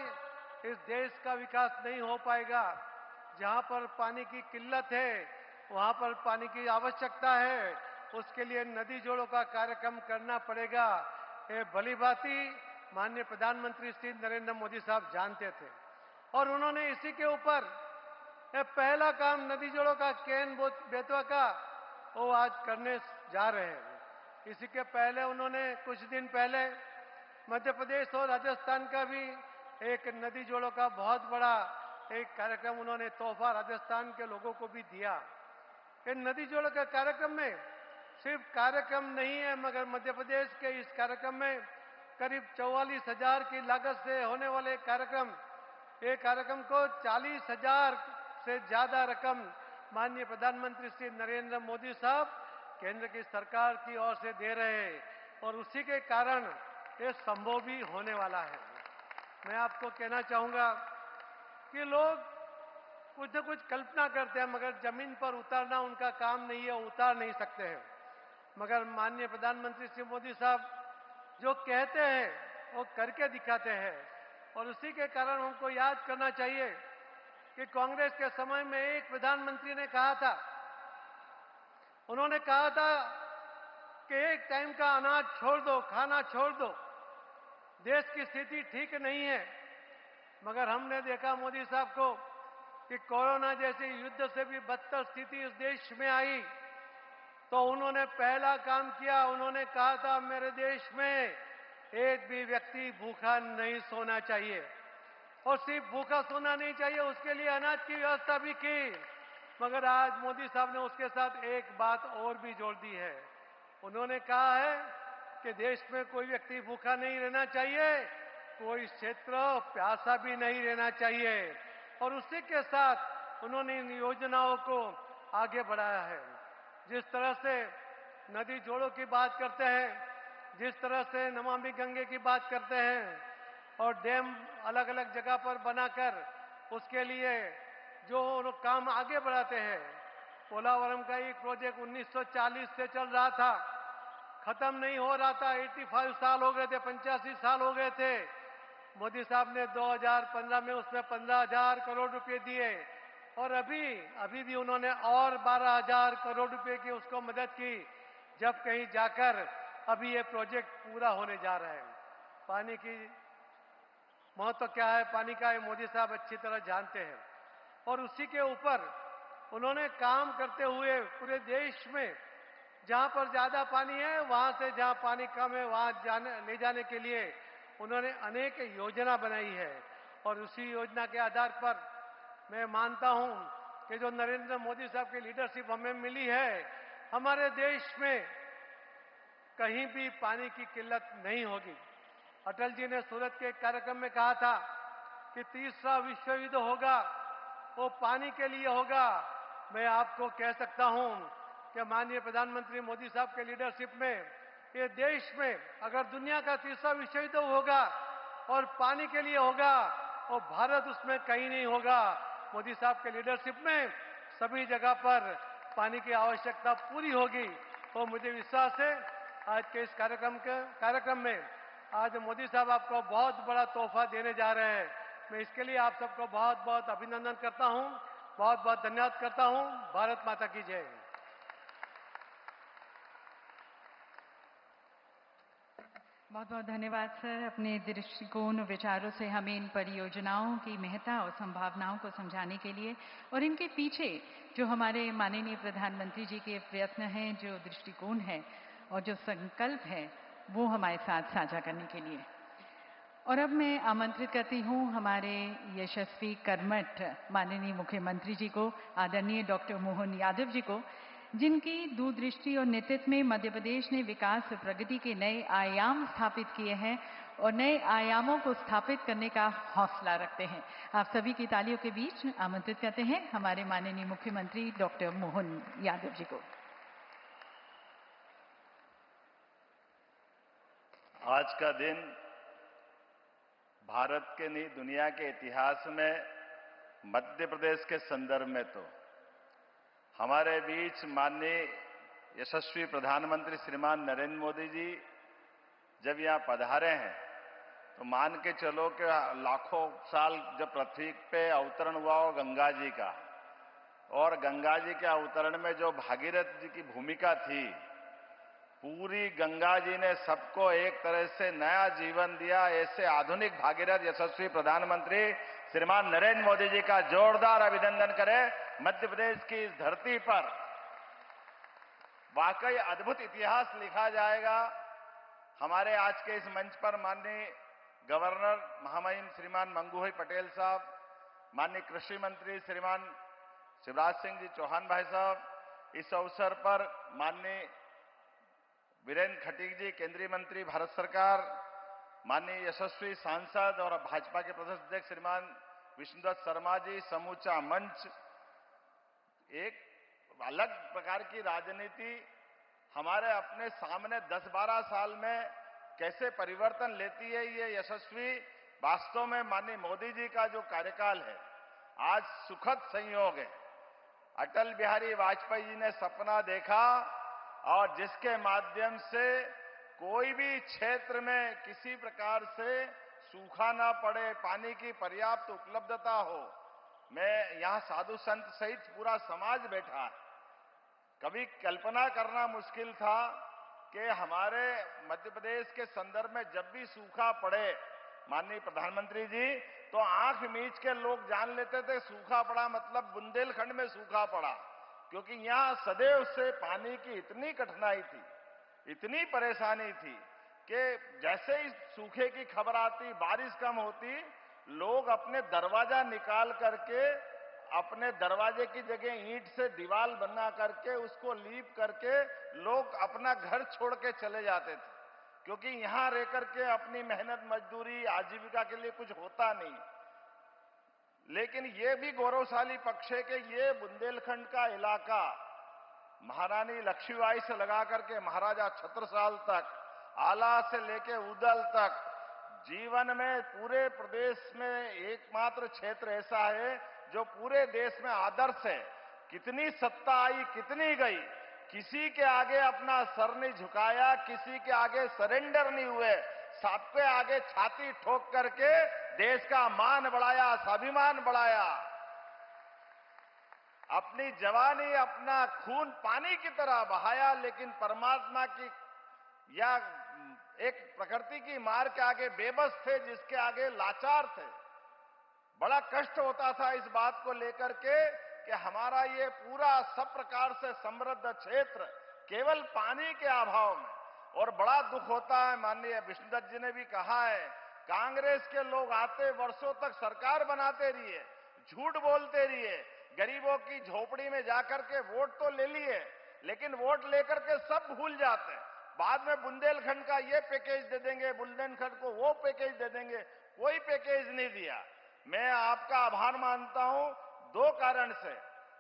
इस देश का विकास नहीं हो पाएगा। जहां पर पानी की किल्लत है वहां पर पानी की आवश्यकता है, उसके लिए नदी जोड़ों का कार्यक्रम करना पड़ेगा। ये भली भांति माननीय प्रधानमंत्री श्री नरेंद्र मोदी साहब जानते थे और उन्होंने इसी के ऊपर पहला काम नदी जोड़ों का केन बेतवा का वो आज करने जा रहे हैं। इसी के पहले उन्होंने कुछ दिन पहले मध्य प्रदेश और राजस्थान का भी एक नदी जोड़ों का बहुत बड़ा एक कार्यक्रम उन्होंने तोहफा राजस्थान के लोगों को भी दिया। इन नदी जोड़ों के कार्यक्रम में सिर्फ कार्यक्रम नहीं है, मगर मध्य प्रदेश के इस कार्यक्रम में करीब 44,000 की लागत से होने वाले कार्यक्रम, एक कार्यक्रम को 40,000 से ज्यादा रकम माननीय प्रधानमंत्री श्री नरेंद्र मोदी साहब केंद्र की सरकार की ओर से दे रहे हैं और उसी के कारण ये संभव भी होने वाला है। मैं आपको कहना चाहूंगा कि लोग कुछ न कुछ कल्पना करते हैं, मगर जमीन पर उतारना उनका काम नहीं है, उतार नहीं सकते हैं। मगर माननीय प्रधानमंत्री श्री मोदी साहब जो कहते हैं वो करके दिखाते हैं और उसी के कारण हमको याद करना चाहिए कि कांग्रेस के समय में एक प्रधानमंत्री ने कहा था, उन्होंने कहा था कि एक टाइम का अनाज छोड़ दो, खाना छोड़ दो, देश की स्थिति ठीक नहीं है। मगर हमने देखा मोदी साहब को कि कोरोना जैसी युद्ध से भी बदतर स्थिति इस देश में आई तो उन्होंने पहला काम किया, उन्होंने कहा था मेरे देश में एक भी व्यक्ति भूखा नहीं सोना चाहिए और सिर्फ भूखा सोना नहीं चाहिए, उसके लिए अनाज की व्यवस्था भी की। मगर आज मोदी साहब ने उसके साथ एक बात और भी जोड़ दी है, उन्होंने कहा है कि देश में कोई व्यक्ति भूखा नहीं रहना चाहिए, कोई क्षेत्र प्यासा भी नहीं रहना चाहिए और उसी के साथ उन्होंने इन योजनाओं को आगे बढ़ाया है। जिस तरह से नदी जोड़ों की बात करते हैं, जिस तरह से नमामि गंगे की बात करते हैं और डैम अलग अलग जगह पर बनाकर उसके लिए जो लोग काम आगे बढ़ाते हैं, पोलावरम का एक प्रोजेक्ट 1940 से चल रहा था, खत्म नहीं हो रहा था। 85 साल हो गए थे, 85 साल हो गए थे। मोदी साहब ने 2015 में उसमें 15,000 करोड़ रुपए दिए और अभी भी उन्होंने और 12,000 करोड़ रुपए की उसको मदद की, जब कहीं जाकर अभी ये प्रोजेक्ट पूरा होने जा रहा है। पानी की महत्व क्या है, पानी का, ये मोदी साहब अच्छी तरह जानते हैं और उसी के ऊपर उन्होंने काम करते हुए पूरे देश में जहां पर ज्यादा पानी है, वहां से जहां पानी कम है वहां ले जाने के लिए उन्होंने अनेक योजना बनाई है। और उसी योजना के आधार पर मैं मानता हूं कि जो नरेंद्र मोदी साहब की लीडरशिप हमें मिली है, हमारे देश में कहीं भी पानी की किल्लत नहीं होगी। अटल जी ने सूरत के एक कार्यक्रम में कहा था कि तीसरा विश्व युद्ध होगा वो पानी के लिए होगा। मैं आपको कह सकता हूं कि माननीय प्रधानमंत्री मोदी साहब के लीडरशिप में ये देश में अगर दुनिया का तीसरा विश्व युद्ध होगा और पानी के लिए होगा और भारत उसमें कहीं नहीं होगा। मोदी साहब के लीडरशिप में सभी जगह पर पानी की आवश्यकता पूरी होगी। तो मुझे विश्वास है आज के इस कार्यक्रम में आज मोदी साहब आपको बहुत बड़ा तोहफा देने जा रहे हैं। मैं इसके लिए आप सबको बहुत बहुत अभिनंदन करता हूं, बहुत बहुत धन्यवाद करता हूं। भारत माता की जय। बहुत बहुत धन्यवाद सर, अपने दृष्टिकोण और विचारों से हमें इन परियोजनाओं की महत्ता और संभावनाओं को समझाने के लिए और इनके पीछे जो हमारे माननीय प्रधानमंत्री जी के प्रयत्न हैं, जो दृष्टिकोण है और जो संकल्प है, वो हमारे साथ साझा करने के लिए। और अब मैं आमंत्रित करती हूँ हमारे यशस्वी कर्मठ माननीय मुख्यमंत्री जी को, आदरणीय डॉक्टर मोहन यादव जी को, जिनकी दूरदृष्टि और नेतृत्व में मध्य प्रदेश ने विकास प्रगति के नए आयाम स्थापित किए हैं और नए आयामों को स्थापित करने का हौसला रखते हैं। आप सभी की तालियों के बीच आमंत्रित करते हैं हमारे माननीय मुख्यमंत्री डॉक्टर मोहन यादव जी को। आज का दिन भारत के नहीं दुनिया के इतिहास में मध्य प्रदेश के संदर्भ में तो हमारे बीच माननीय यशस्वी प्रधानमंत्री श्रीमान नरेंद्र मोदी जी जब यहाँ पधारे हैं तो मान के चलो कि लाखों साल जब पृथ्वी पे अवतरण हुआ हो गंगा जी का, और गंगा जी के अवतरण में जो भागीरथ जी की भूमिका थी, पूरी गंगा जी ने सबको एक तरह से नया जीवन दिया। ऐसे आधुनिक भागीरथ यशस्वी प्रधानमंत्री श्रीमान नरेंद्र मोदी जी का जोरदार अभिनंदन करें। मध्य प्रदेश की इस धरती पर वाकई अद्भुत इतिहास लिखा जाएगा। हमारे आज के इस मंच पर माननीय गवर्नर महामहिम श्रीमान मंगू भाई पटेल साहब, माननीय कृषि मंत्री श्रीमान शिवराज सिंह जी चौहान भाई साहब, इस अवसर पर माननीय वीरेंद्र खटीक जी केंद्रीय मंत्री भारत सरकार, माननीय यशस्वी सांसद और भाजपा के प्रदेश अध्यक्ष श्रीमान विष्णुदत्त शर्मा जी, समूचा मंच, एक अलग प्रकार की राजनीति हमारे अपने सामने 10-12 साल में कैसे परिवर्तन लेती है। ये यशस्वी वास्तव में माननीय मोदी जी का जो कार्यकाल है आज सुखद संयोग है। अटल बिहारी वाजपेयी जी ने सपना देखा और जिसके माध्यम से कोई भी क्षेत्र में किसी प्रकार से सूखा ना पड़े, पानी की पर्याप्त उपलब्धता हो। मैं यहां साधु संत सहित पूरा समाज बैठा है। कभी कल्पना करना मुश्किल था कि हमारे मध्य प्रदेश के संदर्भ में जब भी सूखा पड़े माननीय प्रधानमंत्री जी, तो आंख मीच के लोग जान लेते थे सूखा पड़ा मतलब बुंदेलखंड में सूखा पड़ा, क्योंकि यहां सदैव से पानी की इतनी कठिनाई थी, इतनी परेशानी थी कि जैसे ही सूखे की खबर आती, बारिश कम होती, लोग अपने दरवाजा निकाल करके अपने दरवाजे की जगह ईंट से दीवार बना करके उसको लीप करके लोग अपना घर छोड़ के चले जाते थे, क्योंकि यहां रह करके अपनी मेहनत मजदूरी आजीविका के लिए कुछ होता नहीं। लेकिन ये भी गौरवशाली पक्ष है कि ये बुंदेलखंड का इलाका महारानी लक्ष्मीबाई से लगा करके महाराजा छत्रसाल तक, आला से लेके उदल तक, जीवन में पूरे प्रदेश में एकमात्र क्षेत्र ऐसा है जो पूरे देश में आदर्श है। कितनी सत्ता आई, कितनी गई, किसी के आगे अपना सर नहीं झुकाया, किसी के आगे सरेंडर नहीं हुए, सबके आगे छाती ठोक करके देश का मान बढ़ाया, स्वाभिमान बढ़ाया। अपनी जवानी, अपना खून पानी की तरह बहाया, लेकिन परमात्मा की या एक प्रकृति की मार के आगे बेबस थे, जिसके आगे लाचार थे। बड़ा कष्ट होता था इस बात को लेकर के कि हमारा ये पूरा सब प्रकार से समृद्ध क्षेत्र केवल पानी के अभाव में, और बड़ा दुख होता है, माननीय विष्णुदत्त जी ने भी कहा है, कांग्रेस के लोग आते वर्षों तक सरकार बनाते रहिए, झूठ बोलते रहिए, गरीबों की झोपड़ी में जाकर के वोट तो ले लिए, लेकिन वोट लेकर के सब भूल जाते हैं। बाद में बुंदेलखंड का ये पैकेज दे देंगे, बुंदेलखंड को वो पैकेज दे देंगे, कोई पैकेज नहीं दिया। मैं आपका आभार मानता हूं दो कारण से।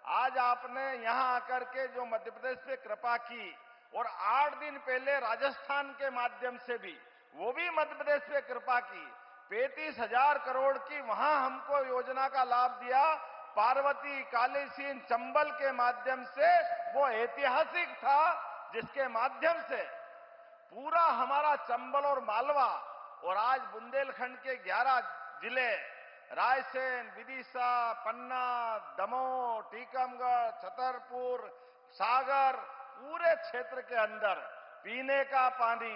आज आपने यहां आकर के जो मध्य प्रदेश पे कृपा की, और 8 दिन पहले राजस्थान के माध्यम से भी, वो भी मध्य प्रदेश पे कृपा की, 35,000 करोड़ की वहां हमको योजना का लाभ दिया। पार्वती, कालीसिंध, चंबल के माध्यम से वो ऐतिहासिक था, जिसके माध्यम से पूरा हमारा चंबल और मालवा, और आज बुंदेलखंड के 11 जिले, रायसेन, विदिशा, पन्ना, दमोह, टीकमगढ़, छतरपुर, सागर, पूरे क्षेत्र के अंदर पीने का पानी,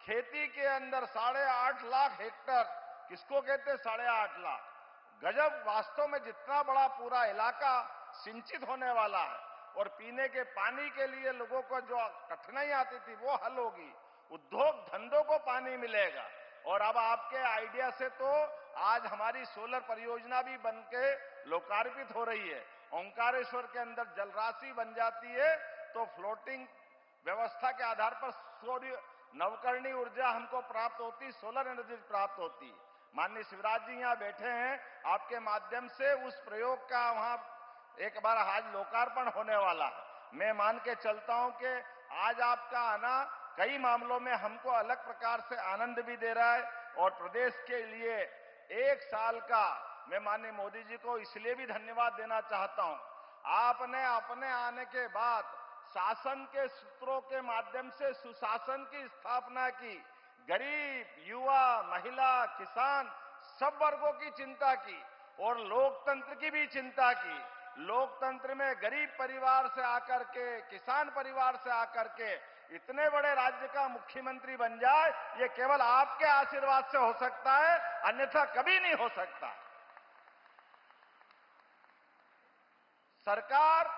खेती के अंदर 8.5 लाख हेक्टर, किसको कहते 8.5 लाख, गजब। वास्तव में जितना बड़ा पूरा इलाका सिंचित होने वाला है, और पीने के पानी के लिए लोगों को जो कठिनाई आती थी वो हल होगी, उद्योग धंधों को पानी मिलेगा। और अब आपके आइडिया से तो आज हमारी सोलर परियोजना भी बनके लोकार्पित हो रही है। ओंकारेश्वर के अंदर जलराशि बन जाती है, तो फ्लोटिंग व्यवस्था के आधार पर सूर्य नवकरणीय ऊर्जा हमको प्राप्त होती, सोलर एनर्जी प्राप्त होती। माननीय शिवराज जी यहाँ बैठे हैं, आपके माध्यम से उस प्रयोग का वहां एक बार आज लोकार्पण होने वाला है। मैं मान के चलता हूं कि आज आपका आना कई मामलों में हमको अलग प्रकार से आनंद भी दे रहा है, और प्रदेश के लिए 1 साल का मैं माननीय मोदी जी को इसलिए भी धन्यवाद देना चाहता हूं। आपने अपने आने के बाद शासन के सूत्रों के माध्यम से सुशासन की स्थापना की, गरीब, युवा, महिला, किसान सब वर्गों की चिंता की, और लोकतंत्र की भी चिंता की। लोकतंत्र में गरीब परिवार से आकर के, किसान परिवार से आकर के इतने बड़े राज्य का मुख्यमंत्री बन जाए, ये केवल आपके आशीर्वाद से हो सकता है, अन्यथा कभी नहीं हो सकता। सरकार,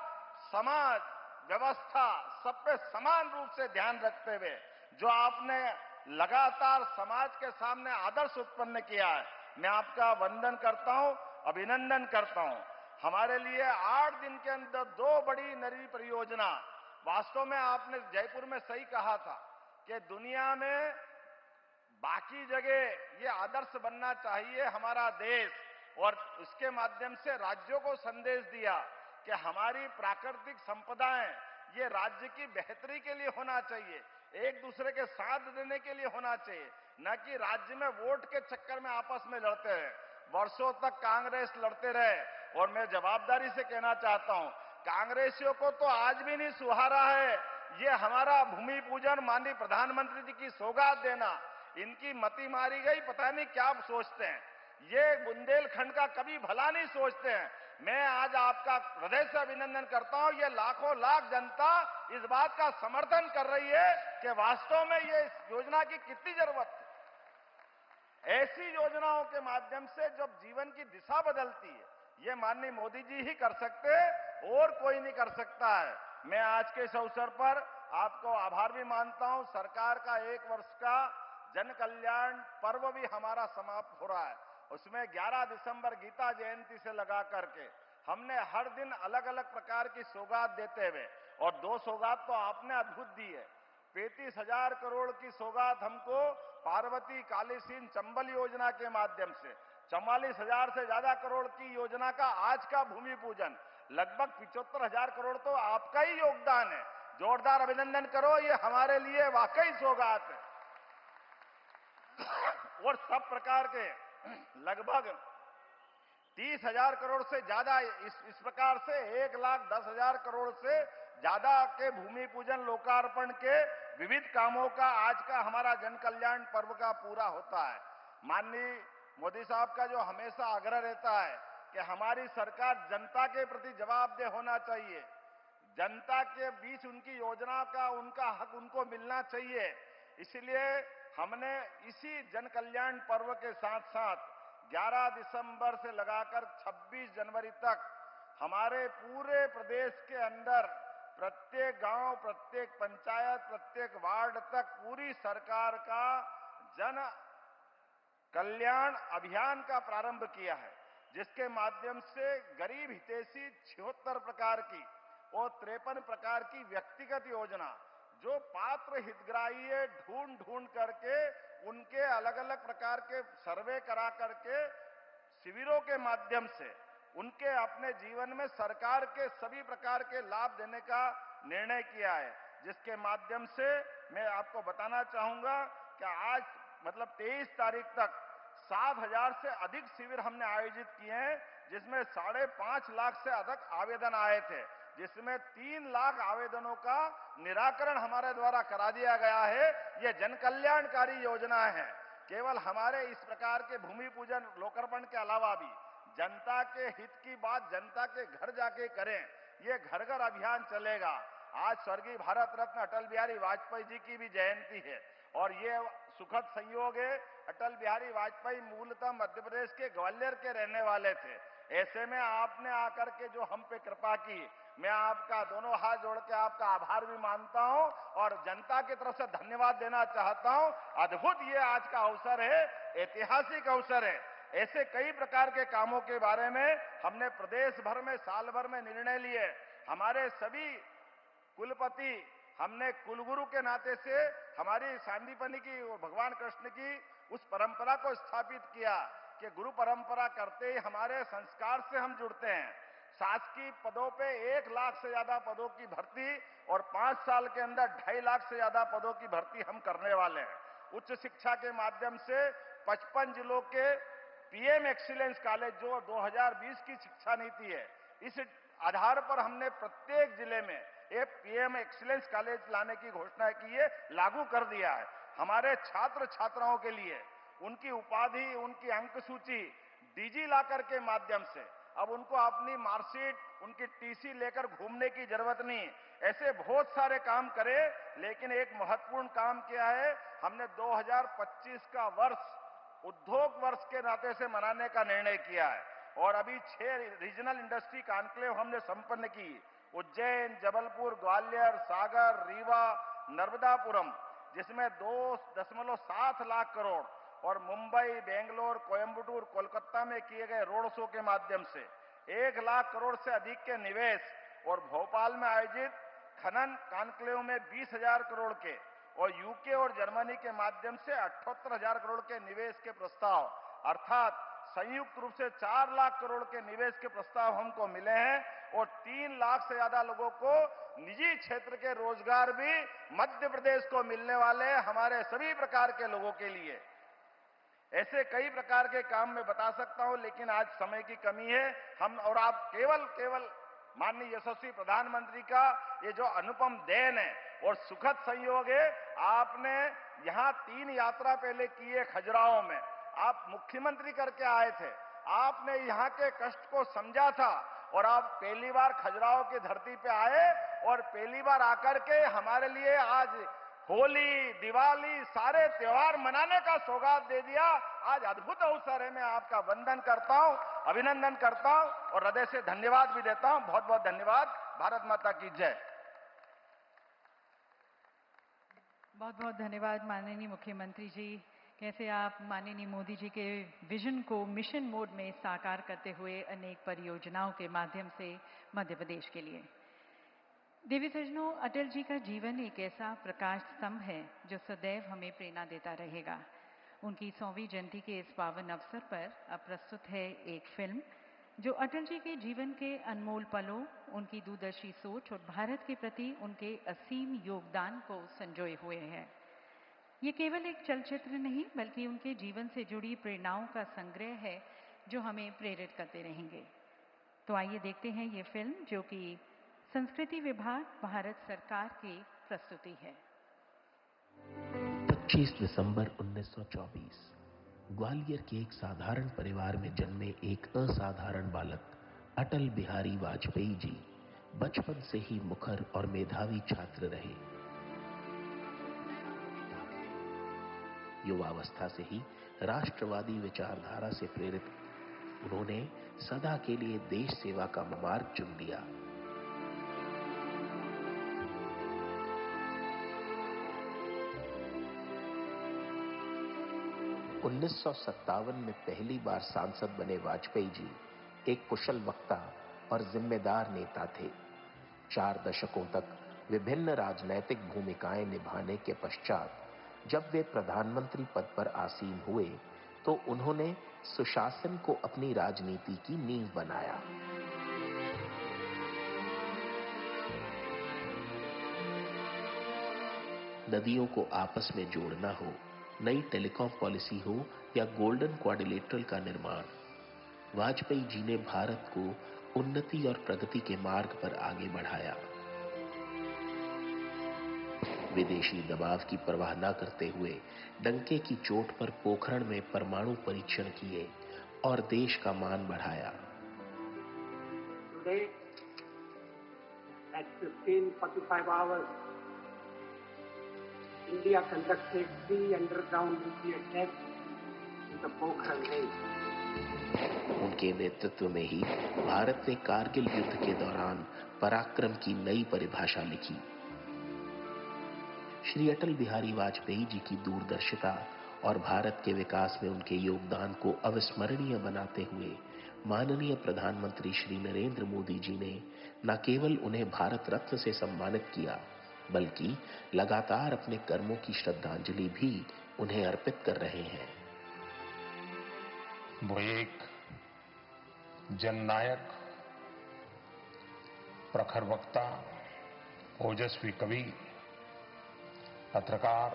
समाज, व्यवस्था सब पे समान रूप से ध्यान रखते हुए जो आपने लगातार समाज के सामने आदर्श उत्पन्न किया है, मैं आपका वंदन करता हूं, अभिनंदन करता हूं। हमारे लिए 8 दिन के अंदर 2 बड़ी नई परियोजना, वास्तव में आपने जयपुर में सही कहा था कि दुनिया में बाकी जगह ये आदर्श बनना चाहिए हमारा देश, और इसके माध्यम से राज्यों को संदेश दिया कि हमारी प्राकृतिक संपदाएं ये राज्य की बेहतरी के लिए होना चाहिए, एक दूसरे के साथ देने के लिए होना चाहिए, न कि राज्य में वोट के चक्कर में आपस में लड़ते रहे। वर्षों तक कांग्रेस लड़ते रहे, और मैं जवाबदारी से कहना चाहता हूं, कांग्रेसियों को तो आज भी नहीं सुहारा है ये हमारा भूमि पूजन, माननीय प्रधानमंत्री जी की सौगात देना। इनकी मति मारी गई, पता नहीं क्या सोचते हैं, ये बुंदेलखंड का कभी भला नहीं सोचते हैं। मैं आज आपका हृदय से अभिनंदन करता हूं, ये लाखों लाख जनता इस बात का समर्थन कर रही है कि वास्तव में ये योजना की कितनी जरूरत है। ऐसी योजनाओं के माध्यम से जब जीवन की दिशा बदलती है, ये माननीय मोदी जी ही कर सकते हैं, और कोई नहीं कर सकता है। मैं आज के इस अवसर पर आपको आभार भी मानता हूं। सरकार का 1 वर्ष का जन कल्याण पर्व भी हमारा समाप्त हो रहा है, उसमें 11 दिसंबर गीता जयंती से लगा करके हमने हर दिन अलग अलग प्रकार की सौगात देते हुए, और 2 सौगात तो आपने अद्भुत दी है। 35,000 करोड़ की सौगात हमको पार्वती, कालीसिंध, चंबल योजना के माध्यम से, 44,000 से ज्यादा करोड़ की योजना का आज का भूमि पूजन, लगभग 75,000 करोड़ तो आपका ही योगदान है। जोरदार अभिनंदन करो, ये हमारे लिए वाकई सौगात है। और सब प्रकार के लगभग 30,000 करोड़ से ज्यादा, इस प्रकार से 1,10,000 करोड़ से ज्यादा के भूमि पूजन लोकार्पण के विविध कामों का आज का हमारा जन कल्याण पर्व का पूरा होता है। माननीय मोदी साहब का जो हमेशा आग्रह रहता है कि हमारी सरकार जनता के प्रति जवाबदेह होना चाहिए, जनता के बीच उनकी योजना का उनका हक उनको मिलना चाहिए, इसलिए हमने इसी जन कल्याण पर्व के साथ साथ 11 दिसंबर से लगाकर 26 जनवरी तक हमारे पूरे प्रदेश के अंदर प्रत्येक गांव, प्रत्येक पंचायत, प्रत्येक वार्ड तक पूरी सरकार का जन कल्याण अभियान का प्रारंभ किया है, जिसके माध्यम से गरीब हितैषी 76 प्रकार की और 53 प्रकार की व्यक्तिगत योजना जो पात्र हितग्राही है ढूंढ करके उनके अलग अलग प्रकार के सर्वे करा करके शिविरों के माध्यम से उनके अपने जीवन में सरकार के सभी प्रकार के लाभ देने का निर्णय किया है, जिसके माध्यम से मैं आपको बताना चाहूंगा कि आज मतलब 23 तारीख तक 7,000 से अधिक शिविर हमने आयोजित किए हैं, जिसमें 5.5 लाख से अधिक आवेदन आए थे, जिसमें 3 लाख आवेदनों का निराकरण हमारे द्वारा करा दिया गया है। ये जन कल्याणकारी योजना है। केवल हमारे इस प्रकार के भूमि पूजन लोकार्पण के अलावा भी जनता के हित की बात जनता के घर जाके करें, ये घर घर अभियान चलेगा। आज स्वर्गीय भारत रत्न अटल बिहारी वाजपेयी जी की भी जयंती है और ये सुखद संयोग है। अटल बिहारी वाजपेयी मूलतः मध्य प्रदेश के ग्वालियर के रहने वाले थे। ऐसे में आपने आकर के जो हम पे कृपा की, मैं आपका दोनों हाथ जोड़ के आपका आभार भी मानता हूं और जनता की तरफ से धन्यवाद देना चाहता हूं। अद्भुत ये आज का अवसर है, ऐतिहासिक अवसर है। ऐसे कई प्रकार के कामों के बारे में हमने प्रदेश भर में साल भर में निर्णय लिए। हमारे सभी कुलपति, हमने कुलगुरु के नाते से हमारी सांदीपनि की और भगवान कृष्ण की उस परंपरा को स्थापित किया कि गुरु परंपरा करते ही हमारे संस्कार से हम जुड़ते हैं। शासकीय पदों पे 1 लाख से ज्यादा पदों की भर्ती और 5 साल के अंदर 2.5 लाख से ज्यादा पदों की भर्ती हम करने वाले हैं। उच्च शिक्षा के माध्यम से 55 जिलों के पीएम एक्सीलेंस कॉलेज जो 2020 की शिक्षा नीति है, इस आधार पर हमने प्रत्येक जिले में एक पीएम एक्सीलेंस कॉलेज लाने की घोषणा की है, लागू कर दिया है। हमारे छात्र छात्राओं के लिए उनकी उपाधि, उनकी अंक सूची डिजी लॉकर के माध्यम से अब उनको अपनी मार्कशीट, उनकी टीसी लेकर घूमने की जरूरत नहीं। ऐसे बहुत सारे काम करें, लेकिन एक महत्वपूर्ण काम किया है, हमने 2025 का वर्ष उद्योग वर्ष के नाते से मनाने का निर्णय किया है और अभी 6 रीजनल इंडस्ट्री कॉन्क्लेव हमने संपन्न की। उज्जैन, जबलपुर, ग्वालियर, सागर, रीवा, नर्मदापुरम, जिसमें 2.7 लाख करोड़ और मुंबई, बेंगलोर, कोयंबटूर, कोलकाता में किए गए रोड शो के माध्यम से 1 लाख करोड़ से अधिक के निवेश और भोपाल में आयोजित खनन कॉन्क्लेव में 20,000 करोड़ के और यूके और जर्मनी के माध्यम से 78,000 करोड़ के निवेश के प्रस्ताव, अर्थात संयुक्त रूप से 4 लाख करोड़ के निवेश के प्रस्ताव हमको मिले हैं और 3 लाख से ज्यादा लोगों को निजी क्षेत्र के रोजगार भी मध्य प्रदेश को मिलने वाले हैं, हमारे सभी प्रकार के लोगों के लिए। ऐसे कई प्रकार के काम मैं बता सकता हूं, लेकिन आज समय की कमी है। हम और आप केवल माननीय यशस्वी प्रधानमंत्री का ये जो अनुपम देन है और सुखद संयोग है, आपने यहां 3 यात्रा पहले की है। खजुराहो में आप मुख्यमंत्री करके आए थे, आपने यहां के कष्ट को समझा था और आप पहली बार खजुराहो की धरती पे आए और पहली बार आकर के हमारे लिए आज होली, दिवाली, सारे त्योहार मनाने का सौगात दे दिया। आज अद्भुत अवसर है, मैं आपका वंदन करता हूं, अभिनंदन करता हूं और हृदय से धन्यवाद भी देता हूं। बहुत बहुत धन्यवाद। भारत माता की जय। बहुत बहुत धन्यवाद माननीय मुख्यमंत्री जी। कैसे आप माननीय मोदी जी के विजन को मिशन मोड में साकार करते हुए अनेक परियोजनाओं के माध्यम से मध्य प्रदेश के लिए। देवी सज्जनों, अटल जी का जीवन एक ऐसा प्रकाश स्तंभ है जो सदैव हमें प्रेरणा देता रहेगा। उनकी 100वीं जयंती के इस पावन अवसर पर अब प्रस्तुत है एक फिल्म जो अटल जी के जीवन के अनमोल पलों, उनकी दूरदर्शी सोच और भारत के प्रति उनके असीम योगदान को संजोए हुए है। ये केवल एक चलचित्र नहीं बल्कि उनके जीवन से जुड़ी प्रेरणाओं का संग्रह है जो हमें प्रेरित करते रहेंगे। तो आइए देखते हैं ये फिल्म जो कि संस्कृति विभाग, भारत सरकार की प्रस्तुति है। 25 दिसंबर 1924 ग्वालियर के एक साधारण परिवार में जन्मे एक असाधारण बालक अटल बिहारी वाजपेयी जी बचपन से ही मुखर और मेधावी छात्र रहे। युवावस्था से ही राष्ट्रवादी विचारधारा से प्रेरित उन्होंने सदा के लिए देश सेवा का मार्ग चुन लिया। उन्नीस में पहली बार सांसद बने वाजपेयी जी एक कुशल वक्ता और जिम्मेदार नेता थे। 4 दशकों तक विभिन्न राजनैतिक भूमिकाएं निभाने के पश्चात जब वे प्रधानमंत्री पद पर आसीन हुए तो उन्होंने सुशासन को अपनी राजनीति की नींव बनाया। नदियों को आपस में जोड़ना हो, नई टेलीकॉम पॉलिसी हो या गोल्डन क्वाड्रिलेटरल का निर्माण, वाजपेयी जी ने भारत को उन्नति और प्रगति के मार्ग पर आगे बढ़ाया। विदेशी दबाव की परवाह न करते हुए डंके की चोट पर पोखरण में परमाणु परीक्षण किए और देश का मान बढ़ाया। Today, at 15:45 hours, India conducted 3 underground nuclear tests in the Pokhran range. उनके नेतृत्व में ही भारत ने कारगिल युद्ध के दौरान पराक्रम की नई परिभाषा लिखी। श्री अटल बिहारी वाजपेयी जी की दूरदर्शिता और भारत के विकास में उनके योगदान को अविस्मरणीय बनाते हुए माननीय प्रधानमंत्री श्री नरेंद्र मोदी जी ने न केवल उन्हें भारत रत्न से सम्मानित किया, बल्कि लगातार अपने कर्मों की श्रद्धांजलि भी उन्हें अर्पित कर रहे हैं। वो एक जननायक, प्रखर वक्ता, ओजस्वी कवि, पत्रकार,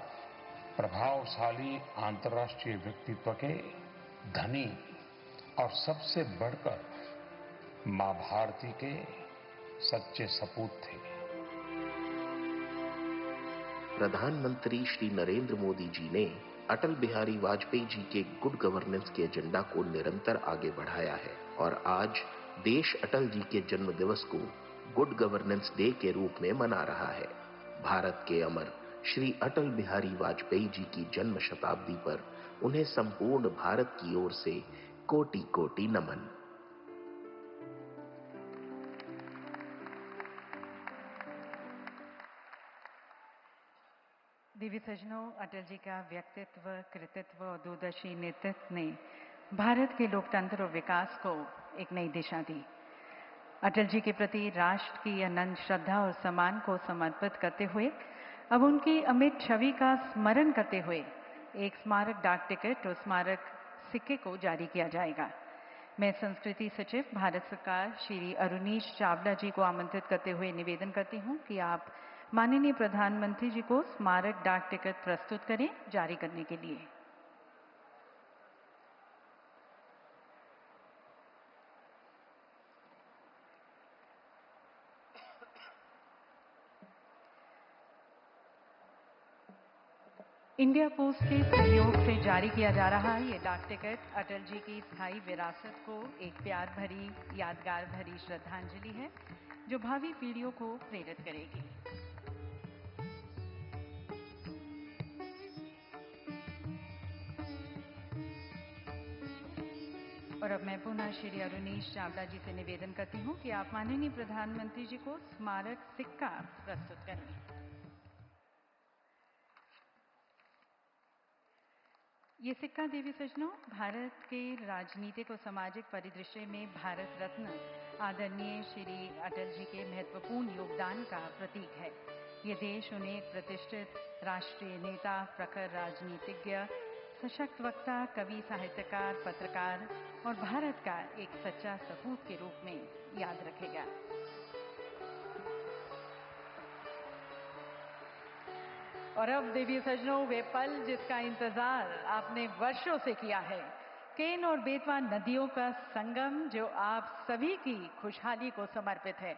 प्रभावशाली अंतर्राष्ट्रीय व्यक्तित्व के धनी और सबसे बढ़कर मां भारती के सच्चे सपूत थे। प्रधानमंत्री श्री नरेंद्र मोदी जी ने अटल बिहारी वाजपेयी जी के गुड गवर्नेंस के एजेंडा को निरंतर आगे बढ़ाया है और आज देश अटल जी के जन्म दिवस को गुड गवर्नेंस डे के रूप में मना रहा है। भारत के अमर श्री अटल बिहारी वाजपेयी जी की जन्म शताब्दी पर उन्हें संपूर्ण भारत की ओर से कोटि कोटि नमन। दिव्य सज्जनों, अटल जी का व्यक्तित्व, कृतित्व और दूरदर्शी नेतृत्व ने भारत के लोकतंत्र और विकास को एक नई दिशा दी। अटल जी के प्रति राष्ट्र की अनंत श्रद्धा और सम्मान को समर्पित करते हुए अब उनकी अमिट छवि का स्मरण करते हुए एक स्मारक डाक टिकट और स्मारक सिक्के को जारी किया जाएगा। मैं संस्कृति सचिव भारत सरकार श्री अरुनीश चावला जी को आमंत्रित करते हुए निवेदन करती हूं कि आप माननीय प्रधानमंत्री जी को स्मारक डाक टिकट प्रस्तुत करें जारी करने के लिए। इंडिया पोस्ट के सहयोग से जारी किया जा रहा ये डाक टिकट अटल जी की स्थायी विरासत को एक प्यार भरी, यादगार भरी श्रद्धांजलि है जो भावी पीढ़ियों को प्रेरित करेगी। और अब मैं पुनः श्री अरुनीश चावला जी से निवेदन करती हूं कि आप माननीय प्रधानमंत्री जी को स्मारक सिक्का प्रस्तुत करें। ये सिक्का देवी सज्जनों भारत के राजनीतिक और सामाजिक परिदृश्य में भारत रत्न आदरणीय श्री अटल जी के महत्वपूर्ण योगदान का प्रतीक है। ये देश उन्हें एक प्रतिष्ठित राष्ट्रीय नेता, प्रखर राजनीतिज्ञ, सशक्त वक्ता, कवि, साहित्यकार, पत्रकार और भारत का एक सच्चा सपूत के रूप में याद रखेगा। और अब देवी सज्जनों, वे पल जिसका इंतजार आपने वर्षों से किया है, केन और बेतवा नदियों का संगम जो आप सभी की खुशहाली को समर्पित है।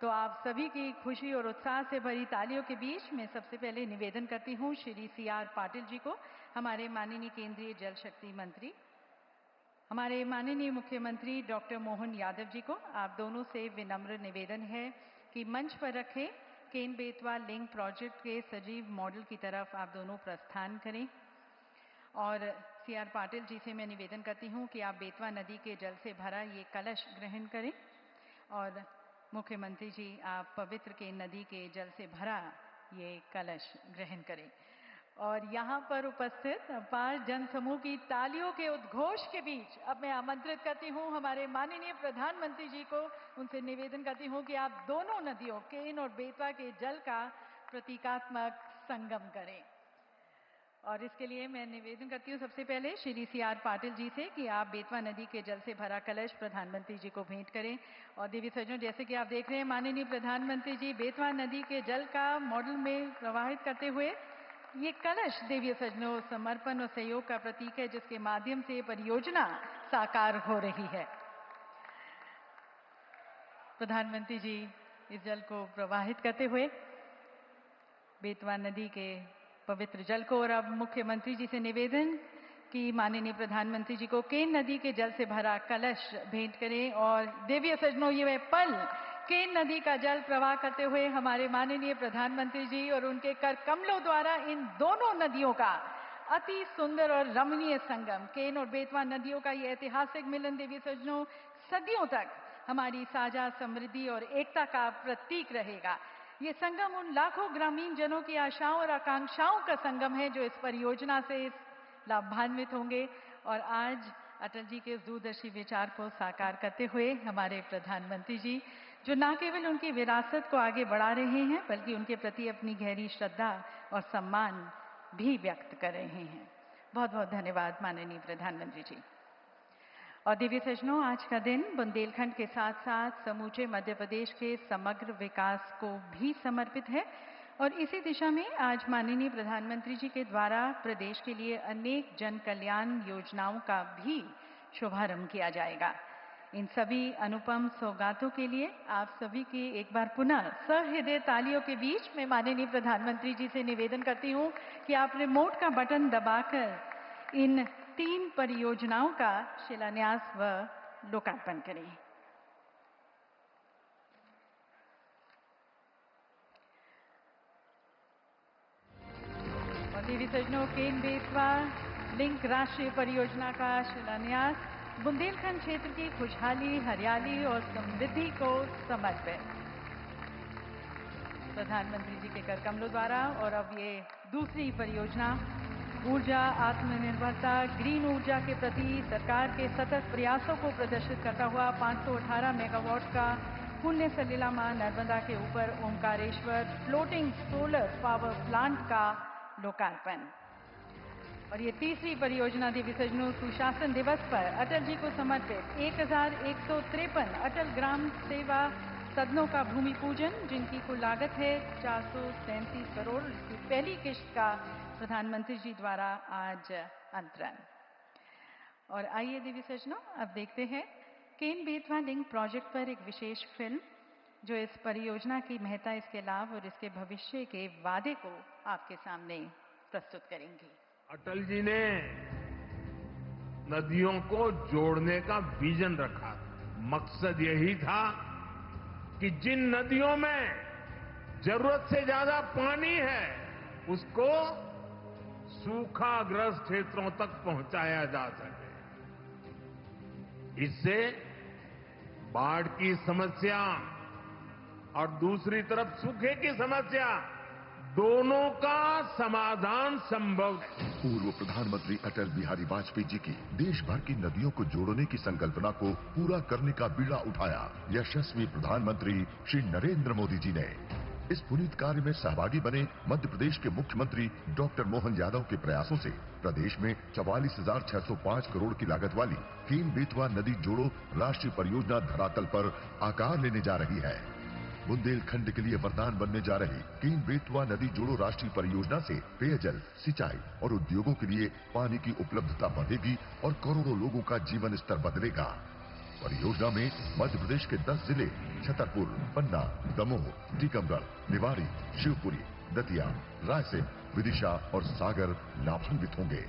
तो आप सभी की खुशी और उत्साह से भरी तालियों के बीच मैं सबसे पहले निवेदन करती हूँ श्री CR पाटिल जी को, हमारे माननीय केंद्रीय जल शक्ति मंत्री, हमारे माननीय मुख्यमंत्री डॉक्टर मोहन यादव जी को। आप दोनों से विनम्र निवेदन है कि मंच पर रखे केन बेतवा लिंक प्रोजेक्ट के सजीव मॉडल की तरफ आप दोनों प्रस्थान करें। और CR पाटिल जी से मैं निवेदन करती हूँ कि आप बेतवा नदी के जल से भरा ये कलश ग्रहण करें। और मुख्यमंत्री जी आप पवित्र केन नदी के जल से भरा ये कलश ग्रहण करें। और यहाँ पर उपस्थित अपार जनसमूह की तालियों के उद्घोष के बीच अब मैं आमंत्रित करती हूँ हमारे माननीय प्रधानमंत्री जी को। उनसे निवेदन करती हूँ कि आप दोनों नदियों केन और बेतवा के जल का प्रतीकात्मक संगम करें। और इसके लिए मैं निवेदन करती हूँ सबसे पहले श्री CR पाटिल जी से कि आप बेतवा नदी के जल से भरा कलश प्रधानमंत्री जी को भेंट करें। और देवी सज्जनों, जैसे कि आप देख रहे हैं माननीय प्रधानमंत्री जी बेतवा नदी के जल का मॉडल में प्रवाहित करते हुए ये कलश देवी सज्जनों समर्पण और सहयोग का प्रतीक है, जिसके माध्यम से परियोजना साकार हो रही है। प्रधानमंत्री जी इस जल को प्रवाहित करते हुए बेतवा नदी के पवित्र जल को, और अब मुख्यमंत्री जी से निवेदन कि माननीय प्रधानमंत्री जी को केन नदी के जल से भरा कलश भेंट करें। और देवी सज्जनों, ये वह पल केन नदी का जल प्रवाह करते हुए हमारे माननीय प्रधानमंत्री जी और उनके कर कमलों द्वारा इन दोनों नदियों का अति सुंदर और रमणीय संगम, केन और बेतवा नदियों का ये ऐतिहासिक मिलन देवी सज्जनों सदियों तक हमारी साझा समृद्धि और एकता का प्रतीक रहेगा। ये संगम उन लाखों ग्रामीण जनों की आशाओं और आकांक्षाओं का संगम है जो इस परियोजना से लाभान्वित होंगे। और आज अटल जी के दूरदर्शी विचार को साकार करते हुए हमारे प्रधानमंत्री जी, जो न केवल उनकी विरासत को आगे बढ़ा रहे हैं बल्कि उनके प्रति अपनी गहरी श्रद्धा और सम्मान भी व्यक्त कर रहे हैं। बहुत बहुत धन्यवाद माननीय प्रधानमंत्री जी। और देवी सज्जनों, आज का दिन बुंदेलखंड के साथ साथ समूचे मध्य प्रदेश के समग्र विकास को भी समर्पित है। और इसी दिशा में आज माननीय प्रधानमंत्री जी के द्वारा प्रदेश के लिए अनेक जन कल्याण योजनाओं का भी शुभारंभ किया जाएगा। इन सभी अनुपम सौगातों के लिए आप सभी की एक बार पुनः सहृदय तालियों के बीच मैं माननीय प्रधानमंत्री जी से निवेदन करती हूँ कि आप रिमोट का बटन दबाकर इन 3 परियोजनाओं का शिलान्यास व लोकार्पण करें। और देवी सज्जनों, केन बेतवा लिंक राष्ट्रीय परियोजना का शिलान्यास बुंदेलखंड क्षेत्र की खुशहाली, हरियाली और समृद्धि को समर्पित प्रधानमंत्री जी के कर कमलों द्वारा। और अब ये दूसरी परियोजना ऊर्जा आत्मनिर्भरता, ग्रीन ऊर्जा के प्रति सरकार के सतत प्रयासों को प्रदर्शित करता हुआ 518 मेगावाट का पुण्य सलिला मां नर्मदा के ऊपर Omkareshwar floating solar power plant का लोकार्पण। और ये तीसरी परियोजना देवी सज्जनों, सुशासन दिवस पर अटल जी को समर्पित 1153 अटल ग्राम सेवा सदनों का भूमि पूजन, जिनकी कुल लागत है 437 करोड़। इसकी पहली किश्त का प्रधानमंत्री जी द्वारा आज अंतरण। और आइए देवी सज्जनों, अब देखते हैं केन बेतवा लिंक प्रोजेक्ट पर एक विशेष फिल्म जो इस परियोजना की महत्ता, इसके लाभ और इसके भविष्य के वादे को आपके सामने प्रस्तुत करेंगी। अटल जी ने नदियों को जोड़ने का विजन रखा। मकसद यही था कि जिन नदियों में जरूरत से ज्यादा पानी है उसको सूखाग्रस्त क्षेत्रों तक पहुंचाया जा सके। इससे बाढ़ की समस्या और दूसरी तरफ सूखे की समस्या दोनों का समाधान संभव है। पूर्व प्रधानमंत्री अटल बिहारी वाजपेयी जी की देश भर की नदियों को जोड़ने की संकल्पना को पूरा करने का बीड़ा उठाया यशस्वी प्रधानमंत्री श्री नरेंद्र मोदी जी ने। इस पुनीत कार्य में सहभागी बने मध्य प्रदेश के मुख्यमंत्री डॉक्टर मोहन यादव के प्रयासों से प्रदेश में 44,605 करोड़ की लागत वाली केन बेतवा नदी जोड़ो राष्ट्रीय परियोजना धरातल पर आकार लेने जा रही है। बुंदेलखंड के लिए वरदान बनने जा रही केन बेतवा नदी जोड़ो राष्ट्रीय परियोजना से पेयजल, सिंचाई और उद्योगों के लिए पानी की उपलब्धता बढ़ेगी और करोड़ों लोगों का जीवन स्तर बदलेगा। परियोजना में मध्य प्रदेश के 10 जिले छतरपुर, पन्ना, दमोह, टीकमगढ़, निवाड़ी, शिवपुरी, दतिया, रायसेन, विदिशा और सागर लाभान्वित होंगे।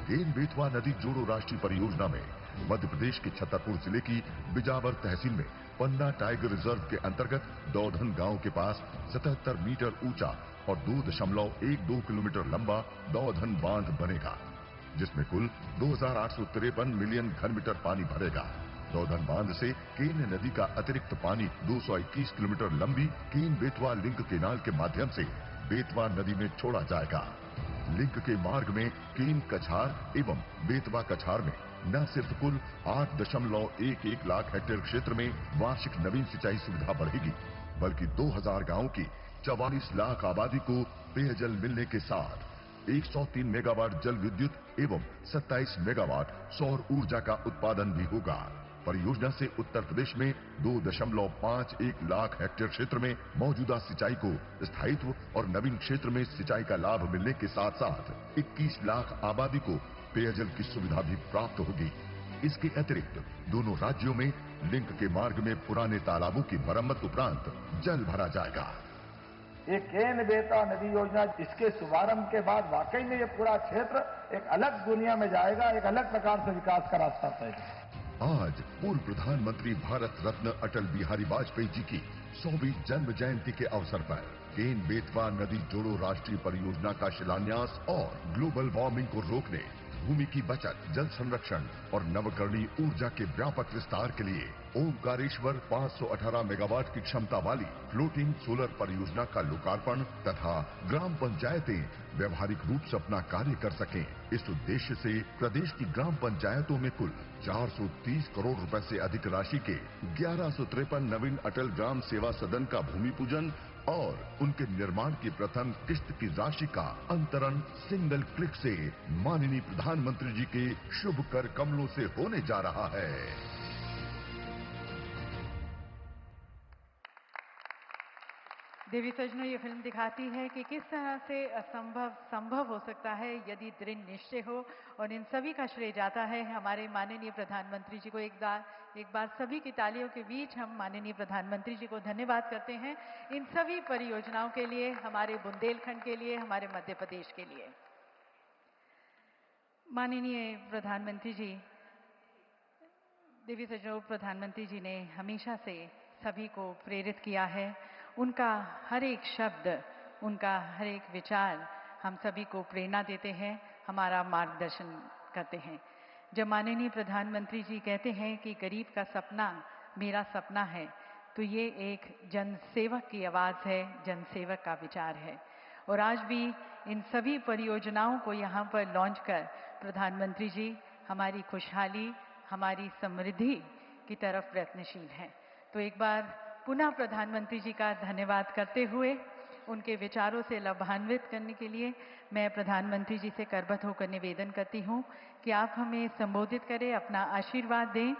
केन बेतवा नदी जोड़ो राष्ट्रीय परियोजना में मध्य प्रदेश के छतरपुर जिले की बिजावर तहसील में पन्ना टाइगर रिजर्व के अंतर्गत दौधन गांव के पास 77 मीटर ऊंचा और 2.12 किलोमीटर लंबा दौधन बांध बनेगा, जिसमें कुल 2,853 मिलियन घन मीटर पानी भरेगा। दौधन बांध से केन नदी का अतिरिक्त पानी 221 किलोमीटर लंबी केन बेतवा लिंक केनाल के माध्यम से बेतवा नदी में छोड़ा जाएगा। लिंक के मार्ग में केन कछार एवं बेतवा कछार में न सिर्फ कुल 8.11 लाख हेक्टेयर क्षेत्र में वार्षिक नवीन सिंचाई सुविधा बढ़ेगी, बल्कि 2000 गांवों की 44 लाख आबादी को पेयजल मिलने के साथ 103 मेगावाट जल विद्युत एवं 27 मेगावाट सौर ऊर्जा का उत्पादन भी होगा। परियोजना से उत्तर प्रदेश में 2.51 लाख हेक्टेयर क्षेत्र में मौजूदा सिंचाई को स्थायित्व और नवीन क्षेत्र में सिंचाई का लाभ मिलने के साथ साथ 21 लाख आबादी को पेयजल की सुविधा भी प्राप्त होगी। इसके अतिरिक्त दोनों राज्यों में लिंक के मार्ग में पुराने तालाबों की मरम्मत उपरांत जल भरा जाएगा। ये केन बेतवा नदी योजना, इसके शुभारंभ के बाद वाकई में ये पूरा क्षेत्र एक अलग दुनिया में जाएगा, एक अलग प्रकार से विकास का रास्ता तय करेगा। आज पूर्व प्रधानमंत्री भारत रत्न अटल बिहारी वाजपेयी जी की 100वीं जन्म जयंती के अवसर पर केन बेतवा नदी जोड़ो राष्ट्रीय परियोजना का शिलान्यास और ग्लोबल वार्मिंग को रोकने, भूमि की बचत, जल संरक्षण और नवकरणीय ऊर्जा के व्यापक विस्तार के लिए ओमकारेश्वर 518 मेगावाट की क्षमता वाली फ्लोटिंग सोलर परियोजना का लोकार्पण तथा ग्राम पंचायतें व्यवहारिक रूप से अपना कार्य कर सकें, इस उद्देश्य से प्रदेश की ग्राम पंचायतों में कुल 430 करोड़ रुपए से अधिक राशि के 1153 नवीन अटल ग्राम सेवा सदन का भूमि पूजन और उनके निर्माण की प्रथम किस्त की राशि का अंतरण सिंगल क्लिक से माननीय प्रधानमंत्री जी के शुभ कर कमलों से होने जा रहा है। देवी सजनों, ये फिल्म दिखाती है कि किस तरह से असंभव संभव हो सकता है यदि दृढ़ निश्चय हो, और इन सभी का श्रेय जाता है हमारे माननीय प्रधानमंत्री जी को। एक बार सभी की तालियों के बीच हम माननीय प्रधानमंत्री जी को धन्यवाद करते हैं इन सभी परियोजनाओं के लिए, हमारे बुंदेलखंड के लिए, हमारे मध्य प्रदेश के लिए। माननीय प्रधानमंत्री जी, देवी सजनों, प्रधानमंत्री जी ने हमेशा से सभी को प्रेरित किया है। उनका हर एक शब्द, उनका हर एक विचार हम सभी को प्रेरणा देते हैं, हमारा मार्गदर्शन करते हैं। जब माननीय प्रधानमंत्री जी कहते हैं कि गरीब का सपना मेरा सपना है, तो ये एक जनसेवक की आवाज़ है, जनसेवक का विचार है। और आज भी इन सभी परियोजनाओं को यहाँ पर लॉन्च कर प्रधानमंत्री जी हमारी खुशहाली, हमारी समृद्धि की तरफ प्रयत्नशील हैं। तो एक बार पुनः प्रधानमंत्री जी का धन्यवाद करते हुए उनके विचारों से लाभान्वित करने के लिए मैं प्रधानमंत्री जी से करबद्ध होकर निवेदन करती हूँ कि आप हमें संबोधित करें, अपना आशीर्वाद दें।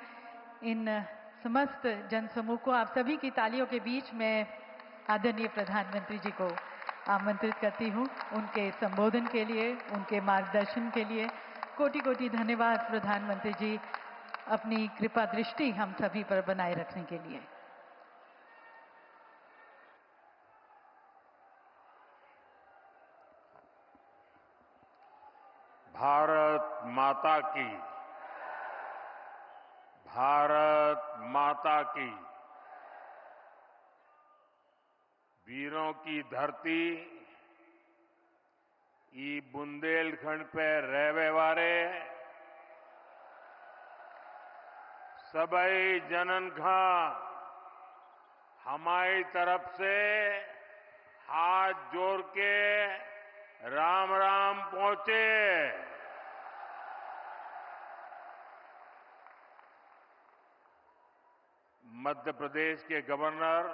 इन समस्त जनसमूह को आप सभी की तालियों के बीच मैं आदरणीय प्रधानमंत्री जी को आमंत्रित करती हूँ उनके संबोधन के लिए, उनके मार्गदर्शन के लिए। कोटि कोटि धन्यवाद प्रधानमंत्री जी, अपनी कृपा दृष्टि हम सभी पर बनाए रखने के लिए। भारत माता की, भारत माता की। वीरों की धरती ई बुंदेलखंड पे रहवे वारे सबई जनन खा हमारी तरफ से हाथ जोड़ के राम राम पहुंचे। मध्य प्रदेश के गवर्नर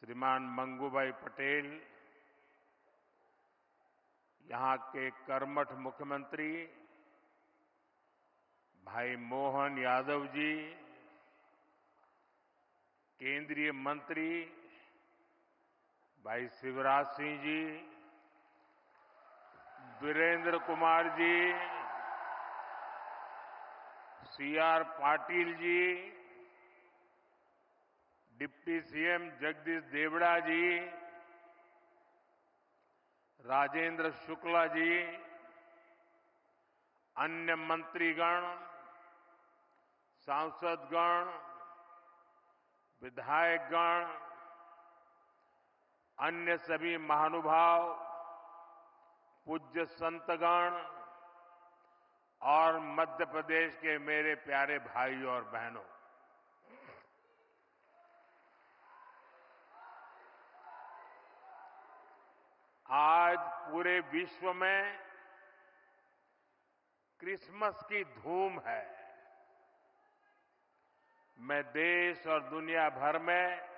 श्रीमान मंगूभाई पटेल, यहां के कर्मठ मुख्यमंत्री भाई मोहन यादव जी, केंद्रीय मंत्री भाई Shivraj Singh ji, Virendra Kumar ji, CR Patil ji, deputy CM Jagdish Devda जी, राजेंद्र शुक्ला जी, अन्य मंत्रीगण, सांसदगण, विधायकगण, अन्य सभी महानुभाव, पूज्य संतगण और मध्य प्रदेश के मेरे प्यारे भाई और बहनों, आज पूरे विश्व में क्रिसमस की धूम है। मैं देश और दुनिया भर में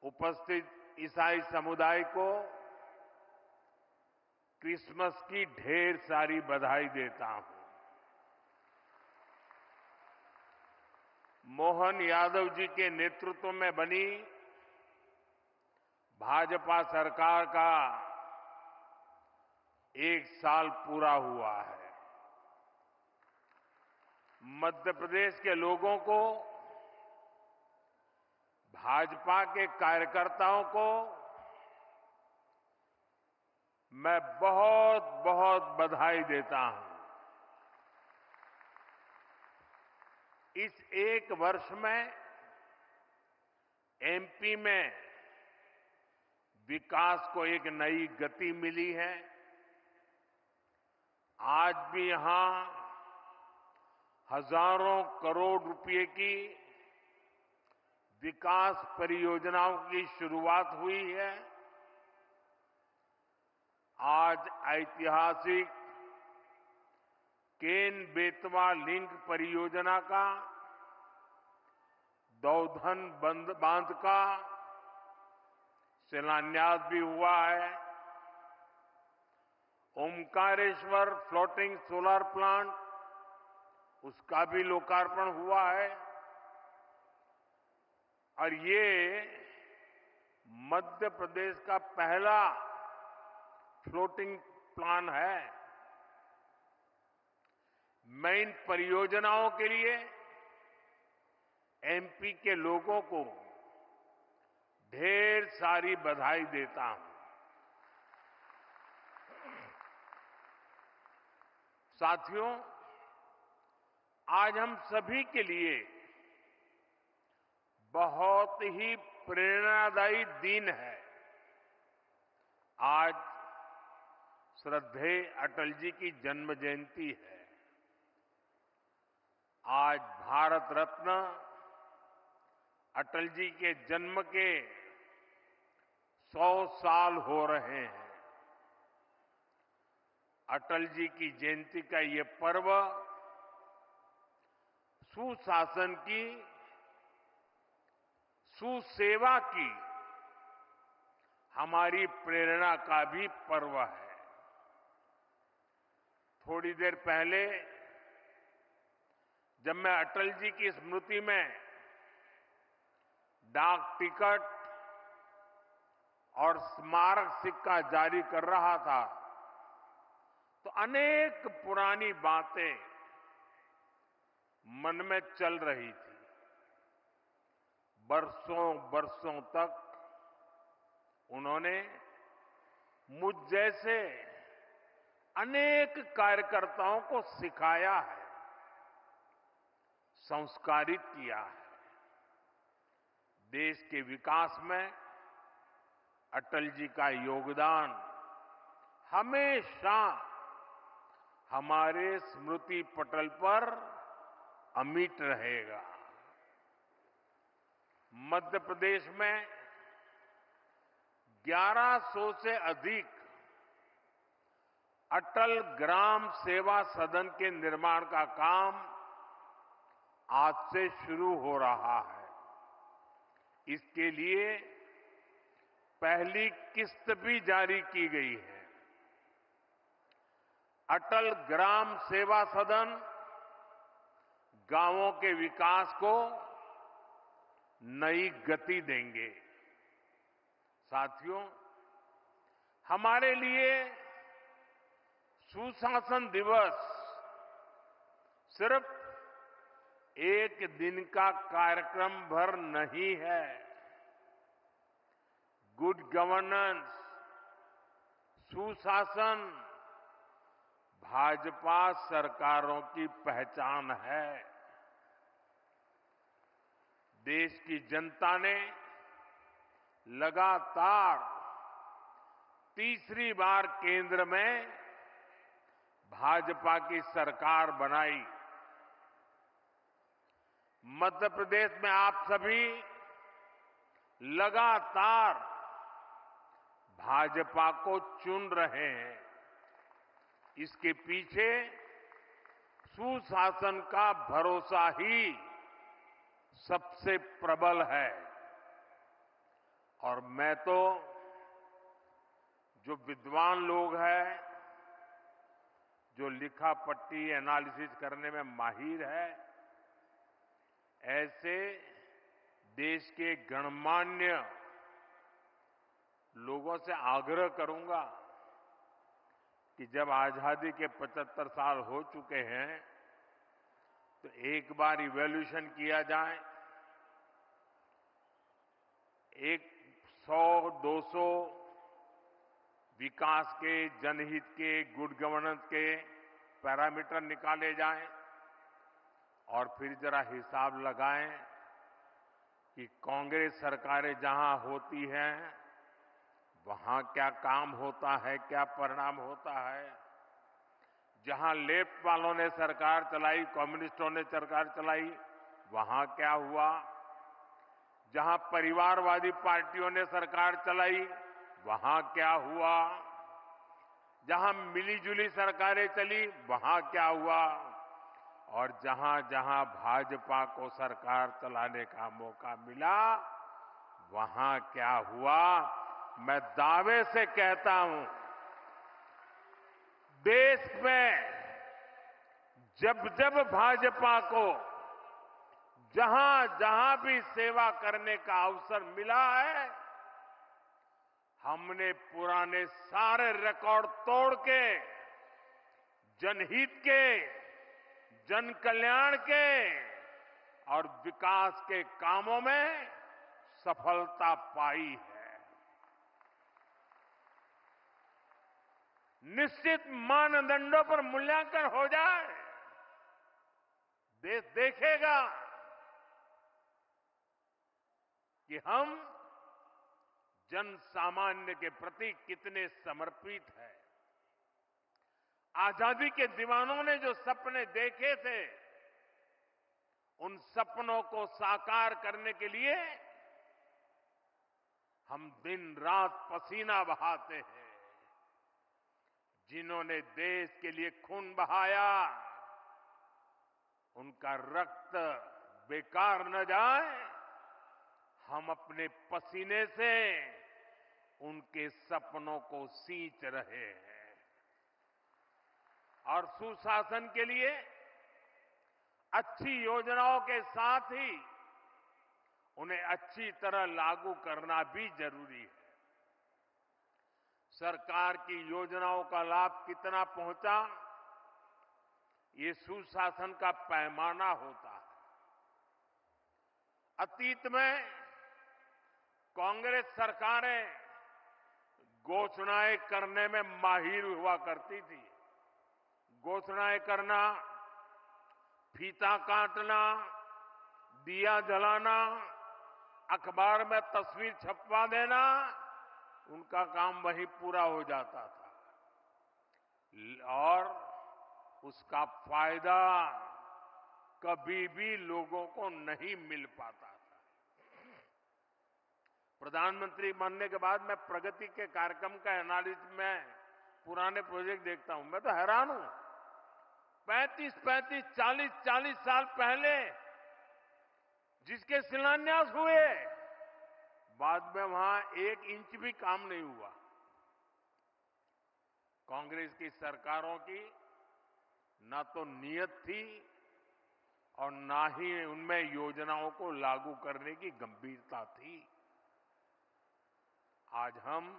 उपस्थित ईसाई समुदाय को क्रिसमस की ढेर सारी बधाई देता हूं। मोहन यादव जी के नेतृत्व में बनी भाजपा सरकार का 1 साल पूरा हुआ है। मध्य प्रदेश के लोगों को, भाजपा के कार्यकर्ताओं को मैं बहुत बहुत बधाई देता हूं। इस 1 वर्ष में एमपी में विकास को एक नई गति मिली है। आज भी यहां हजारों करोड़ रुपए की विकास परियोजनाओं की शुरुआत हुई है। आज ऐतिहासिक केन बेतवा लिंक परियोजना का, दौधन बांध का शिलान्यास भी हुआ है। ओमकारेश्वर फ्लोटिंग सोलर प्लांट, उसका भी लोकार्पण हुआ है। और ये मध्य प्रदेश का पहला फ्लोटिंग प्लांट है। मैं इन परियोजनाओं के लिए एमपी के लोगों को ढेर सारी बधाई देता हूं। साथियों, आज हम सभी के लिए बहुत ही प्रेरणादायी दिन है। आज श्रद्धेय अटल जी की जन्म जयंती है। आज भारत रत्न अटल जी के जन्म के 100 साल हो रहे हैं। अटल जी की जयंती का ये पर्व सुशासन की, सुसेवा की हमारी प्रेरणा का भी पर्व है। थोड़ी देर पहले जब मैं अटल जी की स्मृति में डाक टिकट और स्मारक सिक्का जारी कर रहा था, तो अनेक पुरानी बातें मन में चल रही थी। बरसों बरसों तक उन्होंने मुझ जैसे अनेक कार्यकर्ताओं को सिखाया है, संस्कारित किया है। देश के विकास में अटल जी का योगदान हमेशा हमारे स्मृति पटल पर अमिट रहेगा। मध्य प्रदेश में 1100 से अधिक अटल ग्राम सेवा सदन के निर्माण का काम आज से शुरू हो रहा है। इसके लिए पहली किस्त भी जारी की गई है। अटल ग्राम सेवा सदन गांवों के विकास को नई गति देंगे। साथियों, हमारे लिए सुशासन दिवस सिर्फ एक दिन का कार्यक्रम भर नहीं है। गुड गवर्नेंस, सुशासन भाजपा सरकारों की पहचान है। देश की जनता ने लगातार तीसरी बार केंद्र में भाजपा की सरकार बनाई। मध्य प्रदेश में आप सभी लगातार भाजपा को चुन रहे हैं। इसके पीछे सुशासन का भरोसा ही सबसे प्रबल है। और मैं तो जो विद्वान लोग हैं, जो लिखा पट्टी एनालिसिस करने में माहिर है, ऐसे देश के गणमान्य लोगों से आग्रह करूंगा कि जब आजादी के 75 साल हो चुके हैं तो एक बार इवैल्यूएशन किया जाए। 100-200 विकास के, जनहित के, गुड गवर्नेंस के पैरामीटर निकाले जाएं और फिर जरा हिसाब लगाएं कि कांग्रेस सरकारें जहां होती हैं वहां क्या काम होता है, क्या परिणाम होता है। जहां लेफ्ट वालों ने सरकार चलाई, कम्युनिस्टों ने सरकार चलाई, वहां क्या हुआ। जहां परिवारवादी पार्टियों ने सरकार चलाई, वहां क्या हुआ। जहां मिलीजुली सरकारें चली, वहां क्या हुआ। और जहां जहां भाजपा को सरकार चलाने का मौका मिला, वहां क्या हुआ। मैं दावे से कहता हूं, देश में जब जब भाजपा को जहां जहां भी सेवा करने का अवसर मिला है, हमने पुराने सारे रिकॉर्ड तोड़ के जनहित के, जन कल्याण के और विकास के कामों में सफलता पाई है। निश्चित मानदंडों पर मूल्यांकन हो जाए, देश देखेगा कि हम जन सामान्य के प्रति कितने समर्पित हैं। आजादी के दीवानों ने जो सपने देखे थे, उन सपनों को साकार करने के लिए हम दिन रात पसीना बहाते हैं। जिन्होंने देश के लिए खून बहाया, उनका रक्त बेकार न जाए, हम अपने पसीने से उनके सपनों को सींच रहे हैं। और सुशासन के लिए अच्छी योजनाओं के साथ ही उन्हें अच्छी तरह लागू करना भी जरूरी है। सरकार की योजनाओं का लाभ कितना पहुंचा, ये सुशासन का पैमाना होता है। अतीत में कांग्रेस सरकारें घोषणाएं करने में माहिर हुआ करती थी। घोषणाएं करना, फीता काटना, दिया जलाना, अखबार में तस्वीर छपवा देना, उनका काम वहीं पूरा हो जाता था और उसका फायदा कभी भी लोगों को नहीं मिल पाता था। प्रधानमंत्री बनने के बाद मैं प्रगति के कार्यक्रम का एनालिसिस में पुराने प्रोजेक्ट देखता हूं, मैं तो हैरान हूं। 35, 40 साल पहले जिसके शिलान्यास हुए, बाद में वहां 1 इंच भी काम नहीं हुआ। कांग्रेस की सरकारों की ना तो नीयत थी और ना ही उनमें योजनाओं को लागू करने की गंभीरता थी। आज हम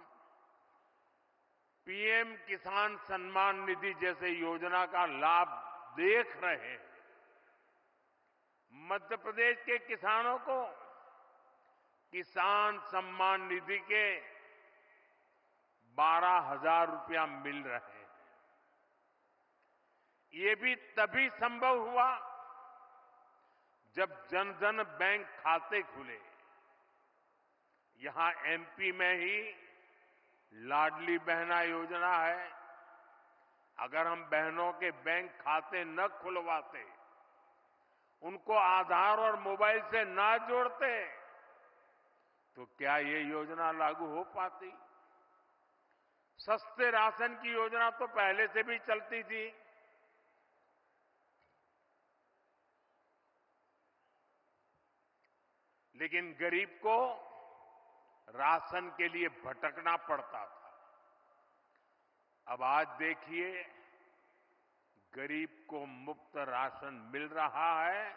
पीएम किसान सम्मान निधि जैसे योजना का लाभ देख रहे हैं। मध्य प्रदेश के किसानों को किसान सम्मान निधि के 12,000 रुपया मिल रहे हैं। ये भी तभी संभव हुआ जब जन धन बैंक खाते खुले। यहां एमपी में ही लाडली बहना योजना है। अगर हम बहनों के बैंक खाते न खुलवाते, उनको आधार और मोबाइल से ना जोड़ते, तो क्या ये योजना लागू हो पाती? सस्ते राशन की योजना तो पहले से भी चलती थी। लेकिन गरीब को राशन के लिए भटकना पड़ता था। अब आज देखिए, गरीब को मुफ्त राशन मिल रहा है,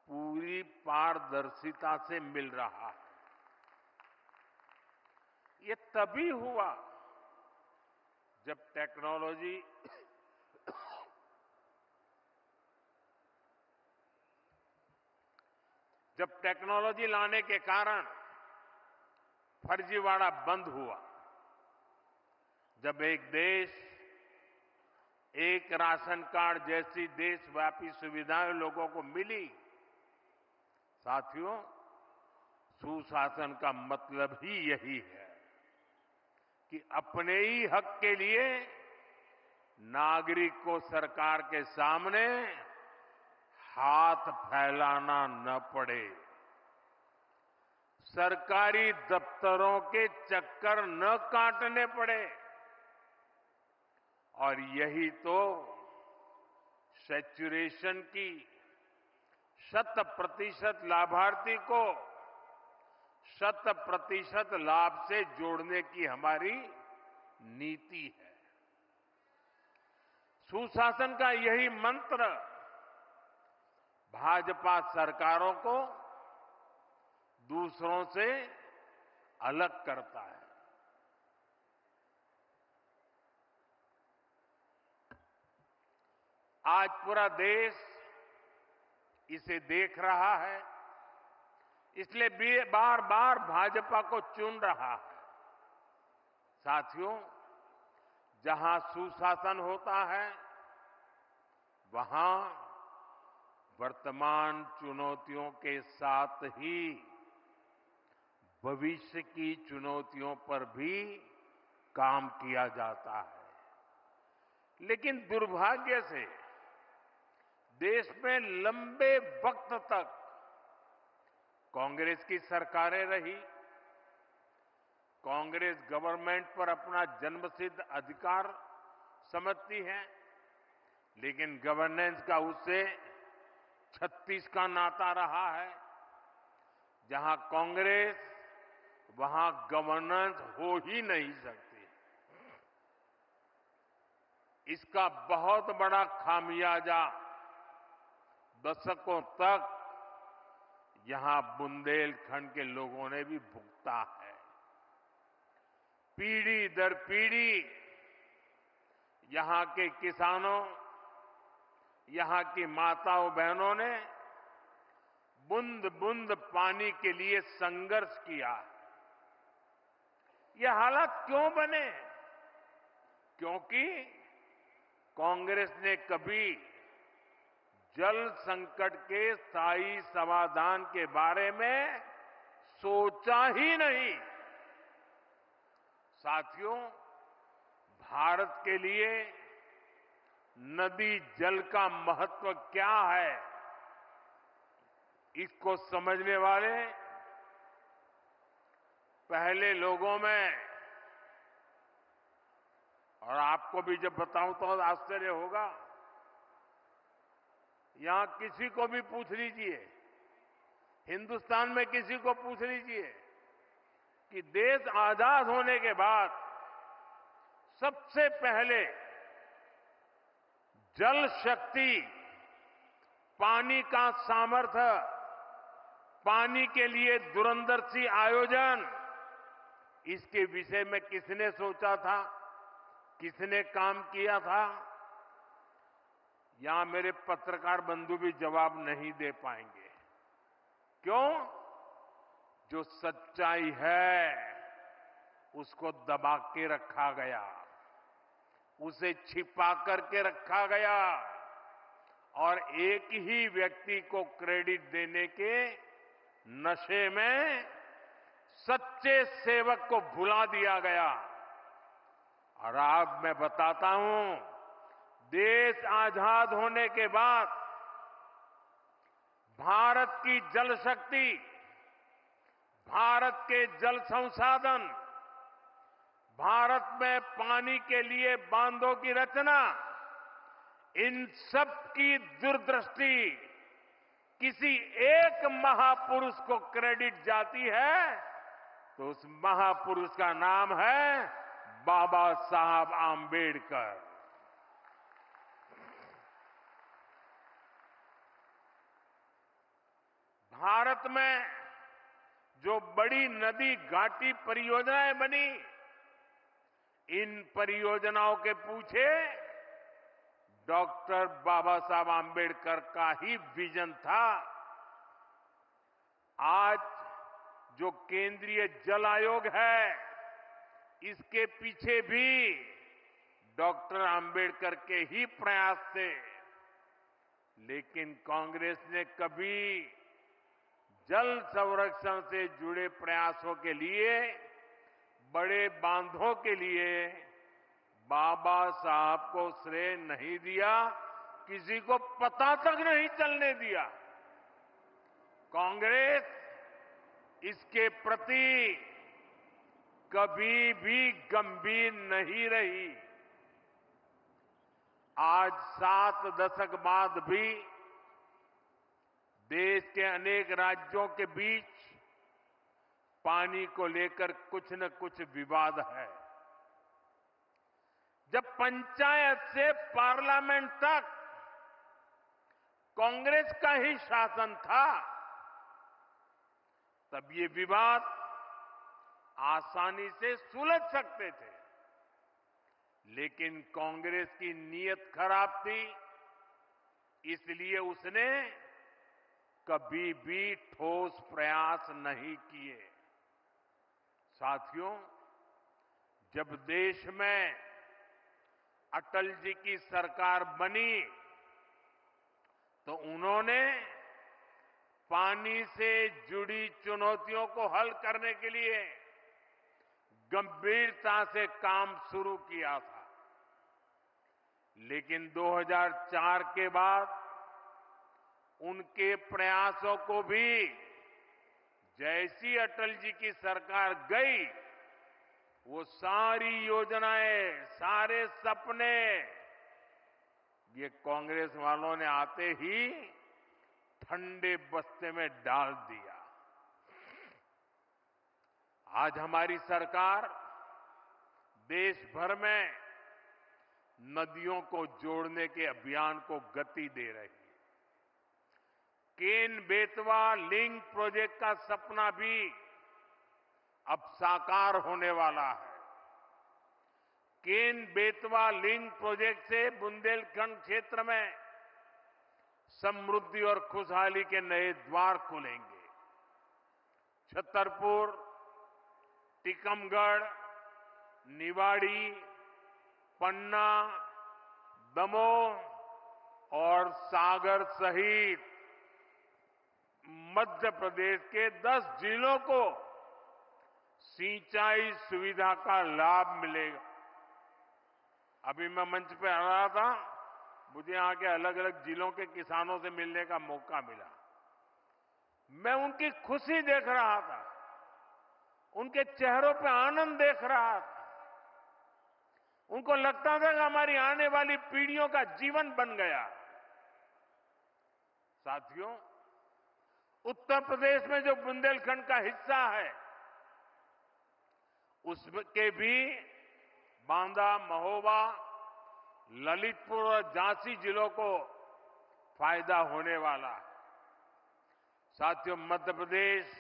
पूरी पारदर्शिता से मिल रहा है। ये तभी हुआ जब टेक्नोलॉजी लाने के कारण फर्जीवाड़ा बंद हुआ। जब एक देश एक राशन कार्ड जैसी देशव्यापी सुविधाएं लोगों को मिली, साथियों, सुशासन का मतलब ही यही है कि अपने ही हक के लिए नागरिक को सरकार के सामने हाथ फैलाना न पड़े, सरकारी दफ्तरों के चक्कर न काटने पड़े। और यही तो सैचुरेशन की 100% लाभार्थी को 100% लाभ से जोड़ने की हमारी नीति है। सुशासन का यही मंत्र भाजपा सरकारों को दूसरों से अलग करता है। आज पूरा देश इसे देख रहा है, इसलिए बार बार भाजपा को चुन रहा है। साथियों, जहां सुशासन होता है, वहां वर्तमान चुनौतियों के साथ ही भविष्य की चुनौतियों पर भी काम किया जाता है। लेकिन दुर्भाग्य से देश में लंबे वक्त तक कांग्रेस की सरकारें रही। कांग्रेस गवर्नमेंट पर अपना जन्मसिद्ध अधिकार समझती है, लेकिन गवर्नेंस का उससे 36 का नाता रहा है। जहां कांग्रेस, वहां गवर्नेंस हो ही नहीं सकती। इसका बहुत बड़ा खामियाजा दशकों तक यहां बुंदेलखंड के लोगों ने भी भुगता है। पीढ़ी दर पीढ़ी यहां के किसानों, यहां की माताओं बहनों ने बूंद बूंद पानी के लिए संघर्ष किया। ये हालात क्यों बने? क्योंकि कांग्रेस ने कभी जल संकट के स्थायी समाधान के बारे में सोचा ही नहीं। साथियों, भारत के लिए नदी जल का महत्व क्या है, इसको समझने वाले पहले लोगों में, और आपको भी जब बताऊं तो आश्चर्य होगा, यहां किसी को भी पूछ लीजिए, हिंदुस्तान में किसी को पूछ लीजिए कि देश आजाद होने के बाद सबसे पहले जल शक्ति, पानी का सामर्थ्य, पानी के लिए दूरंदर्शी आयोजन, इसके विषय में किसने सोचा था, किसने काम किया था? यहां मेरे पत्रकार बंधु भी जवाब नहीं दे पाएंगे। क्यों? जो सच्चाई है उसको दबा के रखा गया, उसे छिपा करके रखा गया और एक ही व्यक्ति को क्रेडिट देने के नशे में सच्चे सेवक को भुला दिया गया। और आज मैं बताता हूं, देश आजाद होने के बाद भारत की जल शक्ति, भारत के जल संसाधन, भारत में पानी के लिए बांधों की रचना, इन सब की दूरदृष्टि किसी एक महापुरुष को क्रेडिट जाती है तो उस महापुरुष का नाम है बाबा साहब आंबेडकर। भारत में जो बड़ी नदी घाटी परियोजनाएं बनी, इन परियोजनाओं के पीछे डॉक्टर बाबा साहब आंबेडकर का ही विजन था। आज जो केंद्रीय जल आयोग है, इसके पीछे भी डॉक्टर आंबेडकर के ही प्रयास थे। लेकिन कांग्रेस ने कभी जल संरक्षण से जुड़े प्रयासों के लिए, बड़े बांधों के लिए बाबा साहब को श्रेय नहीं दिया, किसी को पता तक नहीं चलने दिया। कांग्रेस इसके प्रति कभी भी गंभीर नहीं रही। आज 7 दशक बाद भी देश के अनेक राज्यों के बीच पानी को लेकर कुछ न कुछ विवाद है। जब पंचायत से पार्लियामेंट तक कांग्रेस का ही शासन था, तब ये विवाद आसानी से सुलझ सकते थे। लेकिन कांग्रेस की नीयत खराब थी, इसलिए उसने कभी भी ठोस प्रयास नहीं किए। साथियों, जब देश में अटल जी की सरकार बनी तो उन्होंने पानी से जुड़ी चुनौतियों को हल करने के लिए गंभीरता से काम शुरू किया था। लेकिन 2004 के बाद उनके प्रयासों को भी जैसी अटल जी की सरकार गई, वो सारी योजनाएं, सारे सपने ये कांग्रेस वालों ने आते ही ठंडे बस्ते में डाल दिया। आज हमारी सरकार देश भर में नदियों को जोड़ने के अभियान को गति दे रही है। केन बेतवा लिंक प्रोजेक्ट का सपना भी अब साकार होने वाला है। केन बेतवा लिंक प्रोजेक्ट से बुंदेलखंड क्षेत्र में समृद्धि और खुशहाली के नए द्वार खुलेंगे। छतरपुर, टीकमगढ़, निवाड़ी, पन्ना, दमोह और सागर सहित मध्य प्रदेश के 10 जिलों को सिंचाई सुविधा का लाभ मिलेगा। अभी मैं मंच पे आ रहा था, मुझे यहाँ के अलग अलग जिलों के किसानों से मिलने का मौका मिला। मैं उनकी खुशी देख रहा था, उनके चेहरों पे आनंद देख रहा था। उनको लगता था कि हमारी आने वाली पीढ़ियों का जीवन बन गया। साथियों, उत्तर प्रदेश में जो बुंदेलखंड का हिस्सा है, उसके भी बांदा, महोबा, ललितपुर और झांसी जिलों को फायदा होने वाला है। साथियों, मध्य प्रदेश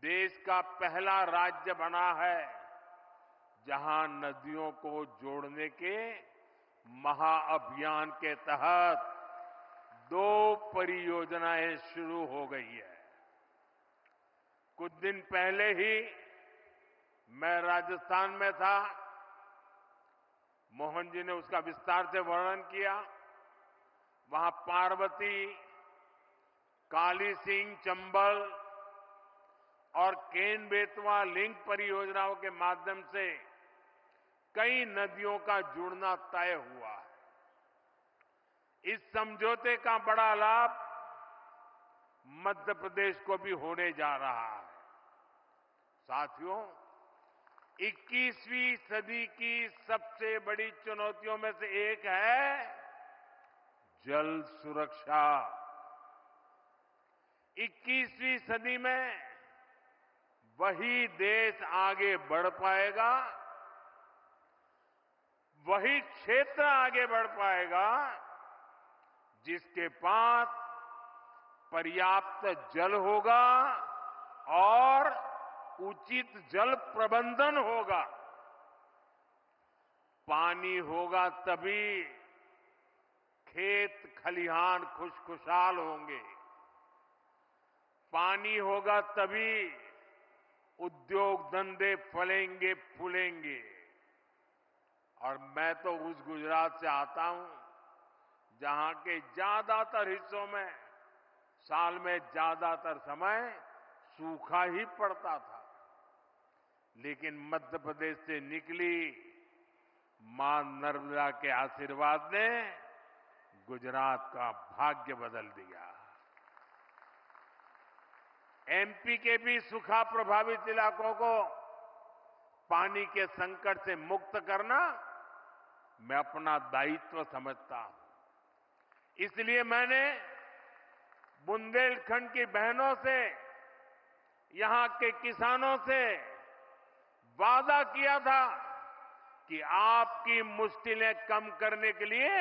देश का पहला राज्य बना है जहां नदियों को जोड़ने के महाअभियान के तहत 2 परियोजनाएं शुरू हो गई है। कुछ दिन पहले ही मैं राजस्थान में था। मोहन जी ने उसका विस्तार से वर्णन किया। वहां पार्वती, काली सिंह, चंबल और केन बेतवा लिंक परियोजनाओं के माध्यम से कई नदियों का जुड़ना तय हुआ है। इस समझौते का बड़ा लाभ मध्य प्रदेश को भी होने जा रहा है। साथियों, 21वीं सदी की सबसे बड़ी चुनौतियों में से एक है जल सुरक्षा। 21वीं सदी में वही देश आगे बढ़ पाएगा, वही क्षेत्र आगे बढ़ पाएगा जिसके पास पर्याप्त जल होगा और उचित जल प्रबंधन होगा। पानी होगा तभी खेत खलिहान खुशखुशाल होंगे। पानी होगा तभी उद्योग धंधे फलेंगे फूलेंगे। और मैं तो उस गुजरात से आता हूं जहां के ज्यादातर हिस्सों में साल में ज्यादातर समय सूखा ही पड़ता था। लेकिन मध्य प्रदेश से निकली मां नर्मदा के आशीर्वाद ने गुजरात का भाग्य बदल दिया। एमपी के भी सूखा प्रभावित इलाकों को पानी के संकट से मुक्त करना मैं अपना दायित्व समझता हूं। इसलिए मैंने बुंदेलखंड की बहनों से, यहां के किसानों से वादा किया था कि आपकी मुश्किलें कम करने के लिए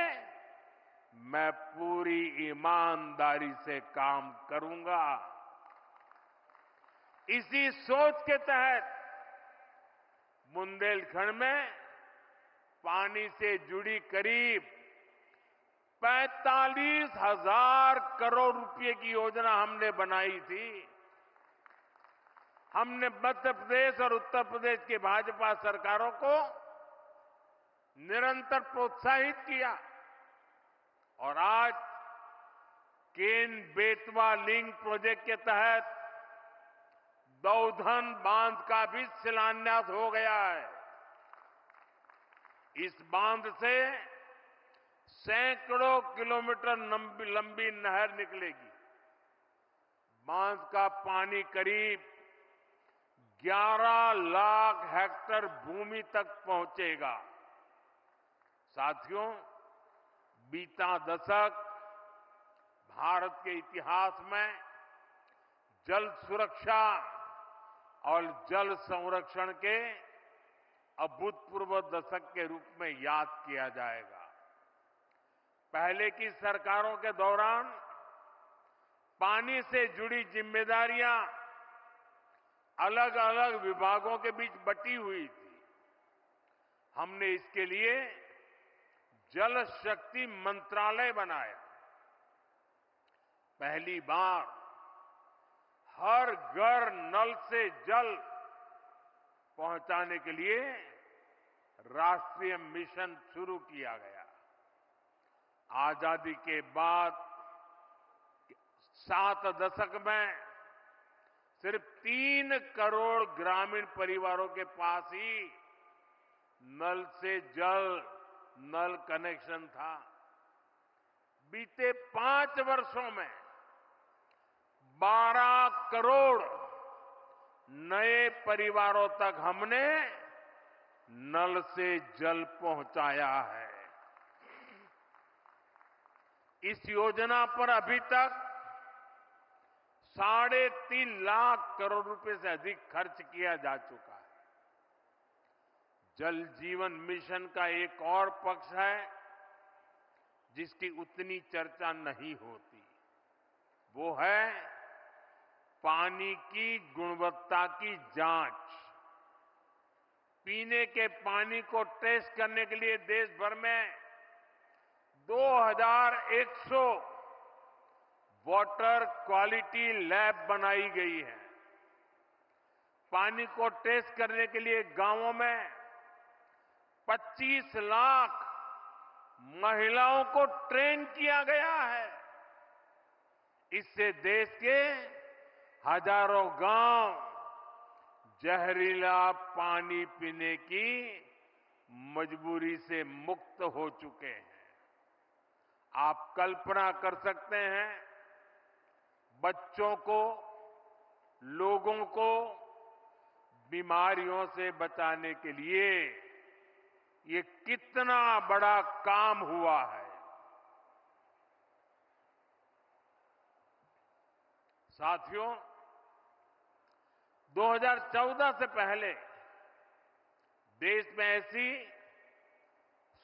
मैं पूरी ईमानदारी से काम करूंगा। इसी सोच के तहत बुंदेलखंड में पानी से जुड़ी करीब 45,000 करोड़ रुपए की योजना हमने बनाई थी। हमने मध्य प्रदेश और उत्तर प्रदेश की भाजपा सरकारों को निरंतर प्रोत्साहित किया और आज केन बेतवा लिंक प्रोजेक्ट के तहत दौधन बांध का भी शिलान्यास हो गया है। इस बांध से सैकड़ों किलोमीटर लंबी नहर निकलेगी। बांध का पानी करीब 11 लाख हेक्टेयर भूमि तक पहुंचेगा। साथियों, बीता दशक भारत के इतिहास में जल सुरक्षा और जल संरक्षण के अभूतपूर्व दशक के रूप में याद किया जाएगा। पहले की सरकारों के दौरान पानी से जुड़ी जिम्मेदारियां अलग अलग विभागों के बीच बटी हुई थी। हमने इसके लिए जल शक्ति मंत्रालय बनाया। पहली बार हर घर नल से जल पहुंचाने के लिए राष्ट्रीय मिशन शुरू किया गया। आजादी के बाद 7 दशक में सिर्फ 3 करोड़ ग्रामीण परिवारों के पास ही नल से जल नल कनेक्शन था। बीते 5 वर्षों में 12 करोड़ नए परिवारों तक हमने नल से जल पहुंचाया है। इस योजना पर अभी तक 3.5 लाख करोड़ रुपए से अधिक खर्च किया जा चुका है। जल जीवन मिशन का एक और पक्ष है जिसकी उतनी चर्चा नहीं होती, वो है पानी की गुणवत्ता की जांच। पीने के पानी को टेस्ट करने के लिए देश भर में 2100 वाटर क्वालिटी लैब बनाई गई है। पानी को टेस्ट करने के लिए गांवों में 25 लाख महिलाओं को ट्रेन किया गया है। इससे देश के हजारों गांव जहरीला पानी पीने की मजबूरी से मुक्त हो चुके हैं। आप कल्पना कर सकते हैं, बच्चों को, लोगों को बीमारियों से बचाने के लिए ये कितना बड़ा काम हुआ है। साथियों, 2014 से पहले देश में ऐसी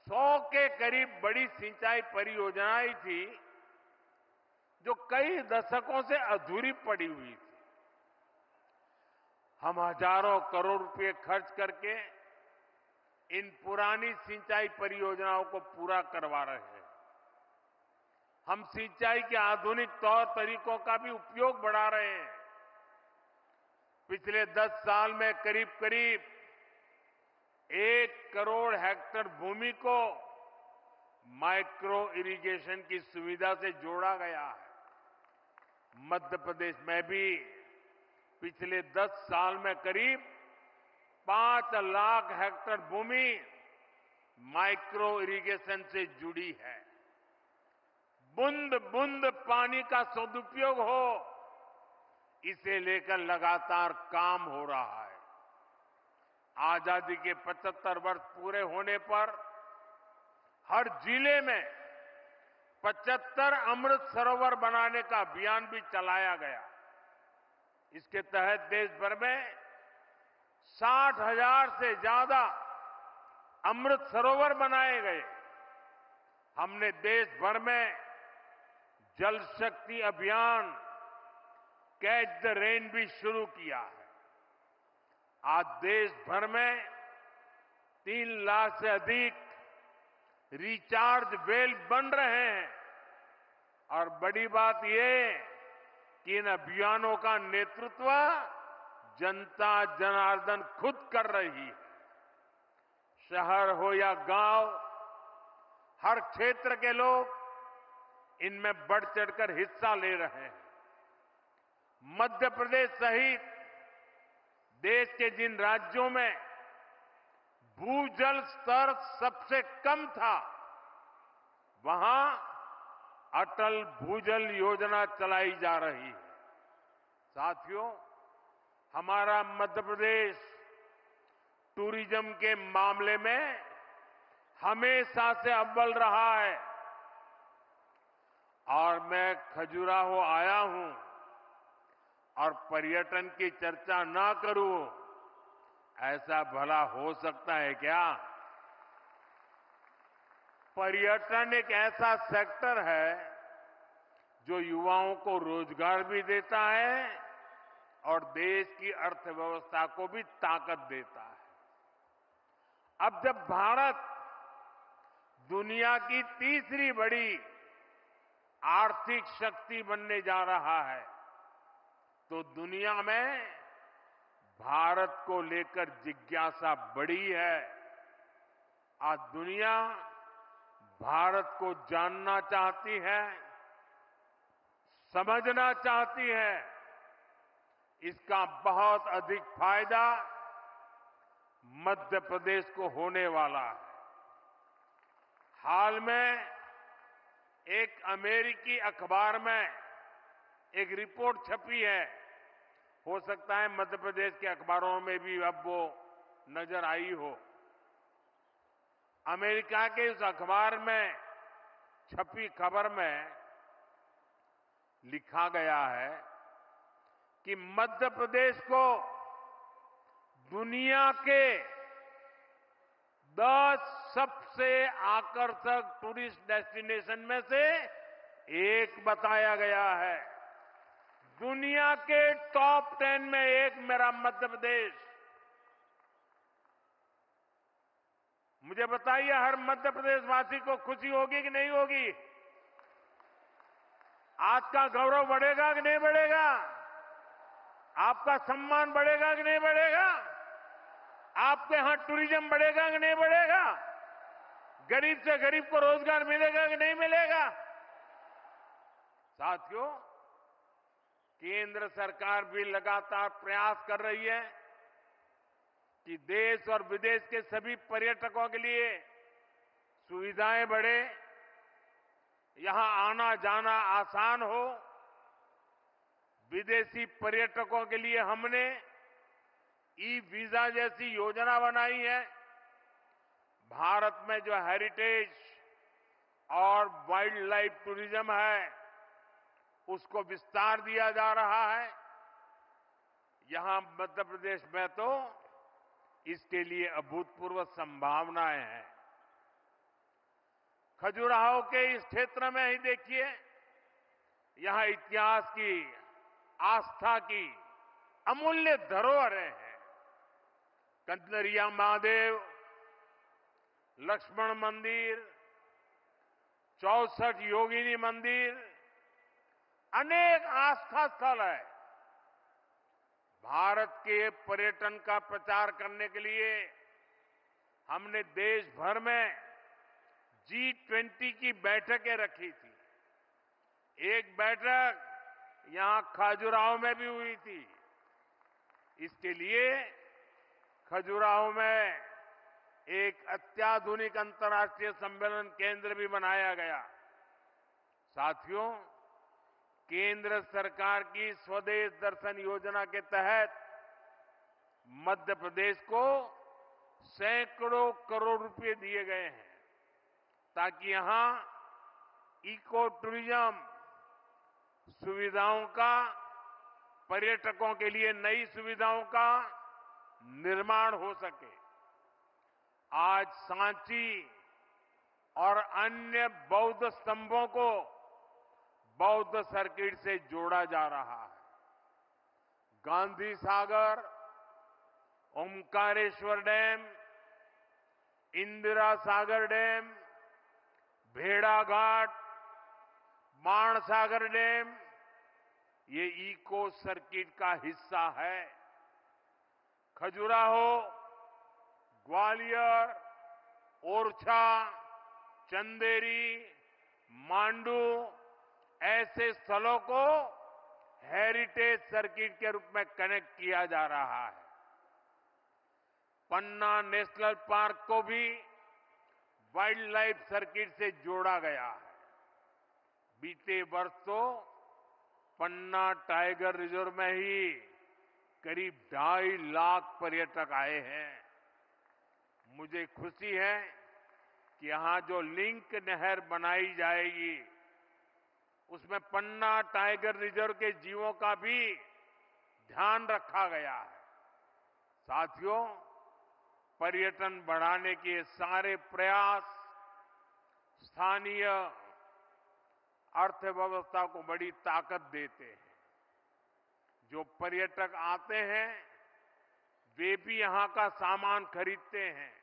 100 के करीब बड़ी सिंचाई परियोजनाएं थी जो कई दशकों से अधूरी पड़ी हुई थी। हम हजारों करोड़ रुपए खर्च करके इन पुरानी सिंचाई परियोजनाओं को पूरा करवा रहे हैं। हम सिंचाई के आधुनिक तौर तरीकों का भी उपयोग बढ़ा रहे हैं। पिछले 10 साल में करीब करीब 1 करोड़ हेक्टेयर भूमि को माइक्रो इरिगेशन की सुविधा से जोड़ा गया है। मध्य प्रदेश में भी पिछले 10 साल में करीब 5 लाख हेक्टेयर भूमि माइक्रो इरिगेशन से जुड़ी है। बूंद बूंद पानी का सदुपयोग हो, इसे लेकर लगातार काम हो रहा है। आजादी के 75 वर्ष पूरे होने पर हर जिले में 75 अमृत सरोवर बनाने का अभियान भी चलाया गया। इसके तहत देश भर में 60,000 से ज्यादा अमृत सरोवर बनाए गए। हमने देश भर में जल शक्ति अभियान कैच द रेन भी शुरू किया है। आज देश भर में 3 लाख से अधिक रिचार्ज वेल बन रहे हैं और बड़ी बात यह कि इन अभियानों का नेतृत्व जनता जनार्दन खुद कर रही है। शहर हो या गांव, हर क्षेत्र के लोग इनमें बढ़ चढ़कर हिस्सा ले रहे हैं। मध्य प्रदेश सहित देश के जिन राज्यों में भूजल स्तर सबसे कम था, वहां अटल भूजल योजना चलाई जा रही है। साथियों, हमारा मध्य प्रदेश टूरिज्म के मामले में हमेशा से अव्वल रहा है और मैं खजुराहो आया हूं और पर्यटन की चर्चा ना करूं, ऐसा भला हो सकता है क्या? पर्यटन एक ऐसा सेक्टर है जो युवाओं को रोजगार भी देता है और देश की अर्थव्यवस्था को भी ताकत देता है। अब जब भारत दुनिया की तीसरी बड़ी आर्थिक शक्ति बनने जा रहा है, तो दुनिया में भारत को लेकर जिज्ञासा बढ़ी है। आज दुनिया भारत को जानना चाहती है, समझना चाहती है। इसका बहुत अधिक फायदा मध्य प्रदेश को होने वाला है। हाल में एक अमेरिकी अखबार में एक रिपोर्ट छपी है, हो सकता है मध्य प्रदेश के अखबारों में भी अब वो नजर आई हो। अमेरिका के उस अखबार में छपी खबर में लिखा गया है कि मध्य प्रदेश को दुनिया के 10 सबसे आकर्षक टूरिस्ट डेस्टिनेशन में से एक बताया गया है। दुनिया के टॉप 10 में एक मेरा मध्य प्रदेश। मुझे मुझे बताइए, हर मध्य प्रदेश वासी को खुशी होगी कि नहीं होगी? आज का गौरव बढ़ेगा कि नहीं बढ़ेगा? आपका सम्मान बढ़ेगा कि नहीं बढ़ेगा? आपके यहां टूरिज्म बढ़ेगा कि नहीं बढ़ेगा? गरीब से गरीब को रोजगार मिलेगा कि नहीं मिलेगा? साथियों, केंद्र सरकार भी लगातार प्रयास कर रही है कि देश और विदेश के सभी पर्यटकों के लिए सुविधाएं बढ़े, यहां आना जाना आसान हो। विदेशी पर्यटकों के लिए हमने ई वीजा जैसी योजना बनाई है। भारत में जो हेरिटेज और वाइल्ड लाइफ टूरिज्म है, उसको विस्तार दिया जा रहा है। यहां मध्य प्रदेश में तो इसके लिए अभूतपूर्व संभावनाएं हैं। खजुराहो के इस क्षेत्र में ही देखिए, यहां इतिहास की, आस्था की अमूल्य धरोहरें हैं। कंदरिया महादेव, लक्ष्मण मंदिर, 64 योगिनी मंदिर, अनेक आस्था स्थल है। भारत के पर्यटन का प्रचार करने के लिए हमने देश भर में G20 की बैठकें रखी थी। एक बैठक यहां खजुराहो में भी हुई थी। इसके लिए खजुराहो में एक अत्याधुनिक अंतर्राष्ट्रीय सम्मेलन केंद्र भी बनाया गया। साथियों, केंद्र सरकार की स्वदेश दर्शन योजना के तहत मध्य प्रदेश को सैकड़ों करोड़ रुपए दिए गए हैं ताकि यहां इको टूरिज्म सुविधाओं का, पर्यटकों के लिए नई सुविधाओं का निर्माण हो सके। आज सांची और अन्य बौद्ध स्तंभों को बौद्ध सर्किट से जोड़ा जा रहा है। गांधी सागर, ओमकारेश्वर डैम, इंदिरा सागर डैम, भेड़ाघाट, बाणसागर डैम, ये इको सर्किट का हिस्सा है। खजुराहो, ग्वालियर, ओरछा, चंदेरी, मांडू ऐसे स्थलों को हेरिटेज सर्किट के रूप में कनेक्ट किया जा रहा है। पन्ना नेशनल पार्क को भी वाइल्ड लाइफ सर्किट से जोड़ा गया है। बीते वर्ष तो पन्ना टाइगर रिजर्व में ही करीब 2.5 लाख पर्यटक आए हैं। मुझे खुशी है कि यहां जो लिंक नहर बनाई जाएगी, उसमें पन्ना टाइगर रिजर्व के जीवों का भी ध्यान रखा गया है। साथियों, पर्यटन बढ़ाने के सारे प्रयास स्थानीय अर्थव्यवस्था को बड़ी ताकत देते हैं। जो पर्यटक आते हैं, वे भी यहां का सामान खरीदते हैं।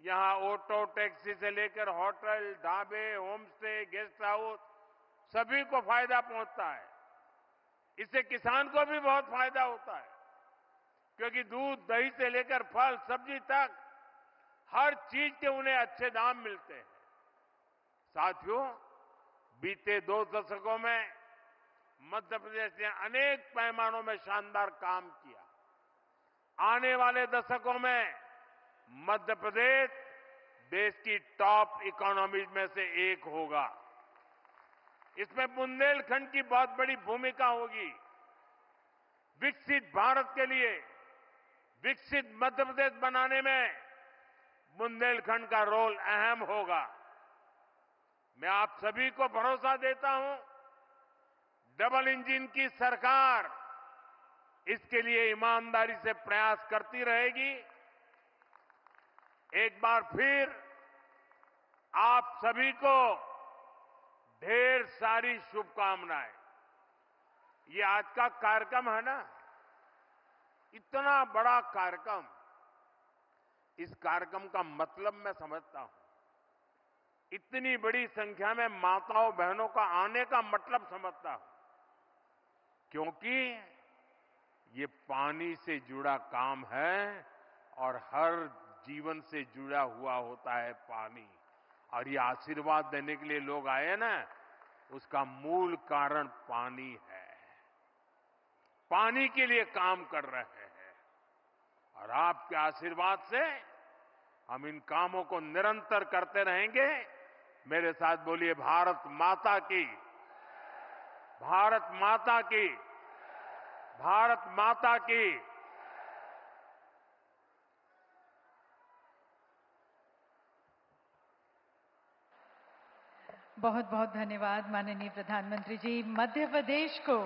यहां ऑटो टैक्सी से लेकर होटल, ढाबे, होम स्टे, गेस्ट हाउस सभी को फायदा पहुंचता है। इससे किसान को भी बहुत फायदा होता है, क्योंकि दूध, दही से लेकर फल, सब्जी तक हर चीज के उन्हें अच्छे दाम मिलते हैं। साथियों, बीते 2 दशकों में मध्य प्रदेश ने अनेक पैमानों में शानदार काम किया। आने वाले दशकों में मध्य प्रदेश देश की टॉप इकोनॉमीज में से एक होगा। इसमें बुंदेलखंड की बहुत बड़ी भूमिका होगी। विकसित भारत के लिए विकसित मध्य प्रदेश बनाने में बुंदेलखंड का रोल अहम होगा। मैं आप सभी को भरोसा देता हूं, डबल इंजन की सरकार इसके लिए ईमानदारी से प्रयास करती रहेगी। एक बार फिर आप सभी को ढेर सारी शुभकामनाएं। ये आज का कार्यक्रम है ना, इतना बड़ा कार्यक्रम, इस कार्यक्रम का मतलब मैं समझता हूं। इतनी बड़ी संख्या में माताओं बहनों का आने का मतलब समझता हूं, क्योंकि ये पानी से जुड़ा काम है और हर जीवन से जुड़ा हुआ होता है पानी। और ये आशीर्वाद देने के लिए लोग आए ना, उसका मूल कारण पानी है। पानी के लिए काम कर रहे हैं और आपके आशीर्वाद से हम इन कामों को निरंतर करते रहेंगे। मेरे साथ बोलिए, भारत माता की, भारत माता की, भारत माता की। बहुत बहुत धन्यवाद माननीय प्रधानमंत्री जी। मध्य प्रदेश को,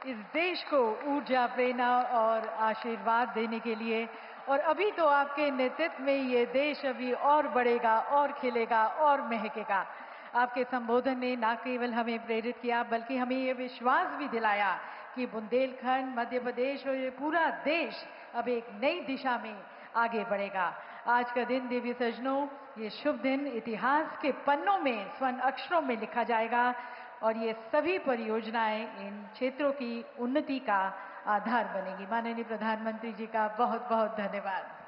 इस देश को ऊर्जा, प्रेरणा और आशीर्वाद देने के लिए, और अभी तो आपके नेतृत्व में ये देश अभी और बढ़ेगा और खिलेगा और महकेगा। आपके संबोधन ने न केवल हमें प्रेरित किया बल्कि हमें ये विश्वास भी दिलाया कि बुंदेलखंड, मध्य प्रदेश और ये पूरा देश अब एक नई दिशा में आगे बढ़ेगा। आज का दिन देवी सज्जनों, ये शुभ दिन इतिहास के पन्नों में स्वर्ण अक्षरों में लिखा जाएगा और ये सभी परियोजनाएं इन क्षेत्रों की उन्नति का आधार बनेगी। माननीय प्रधानमंत्री जी का बहुत बहुत धन्यवाद।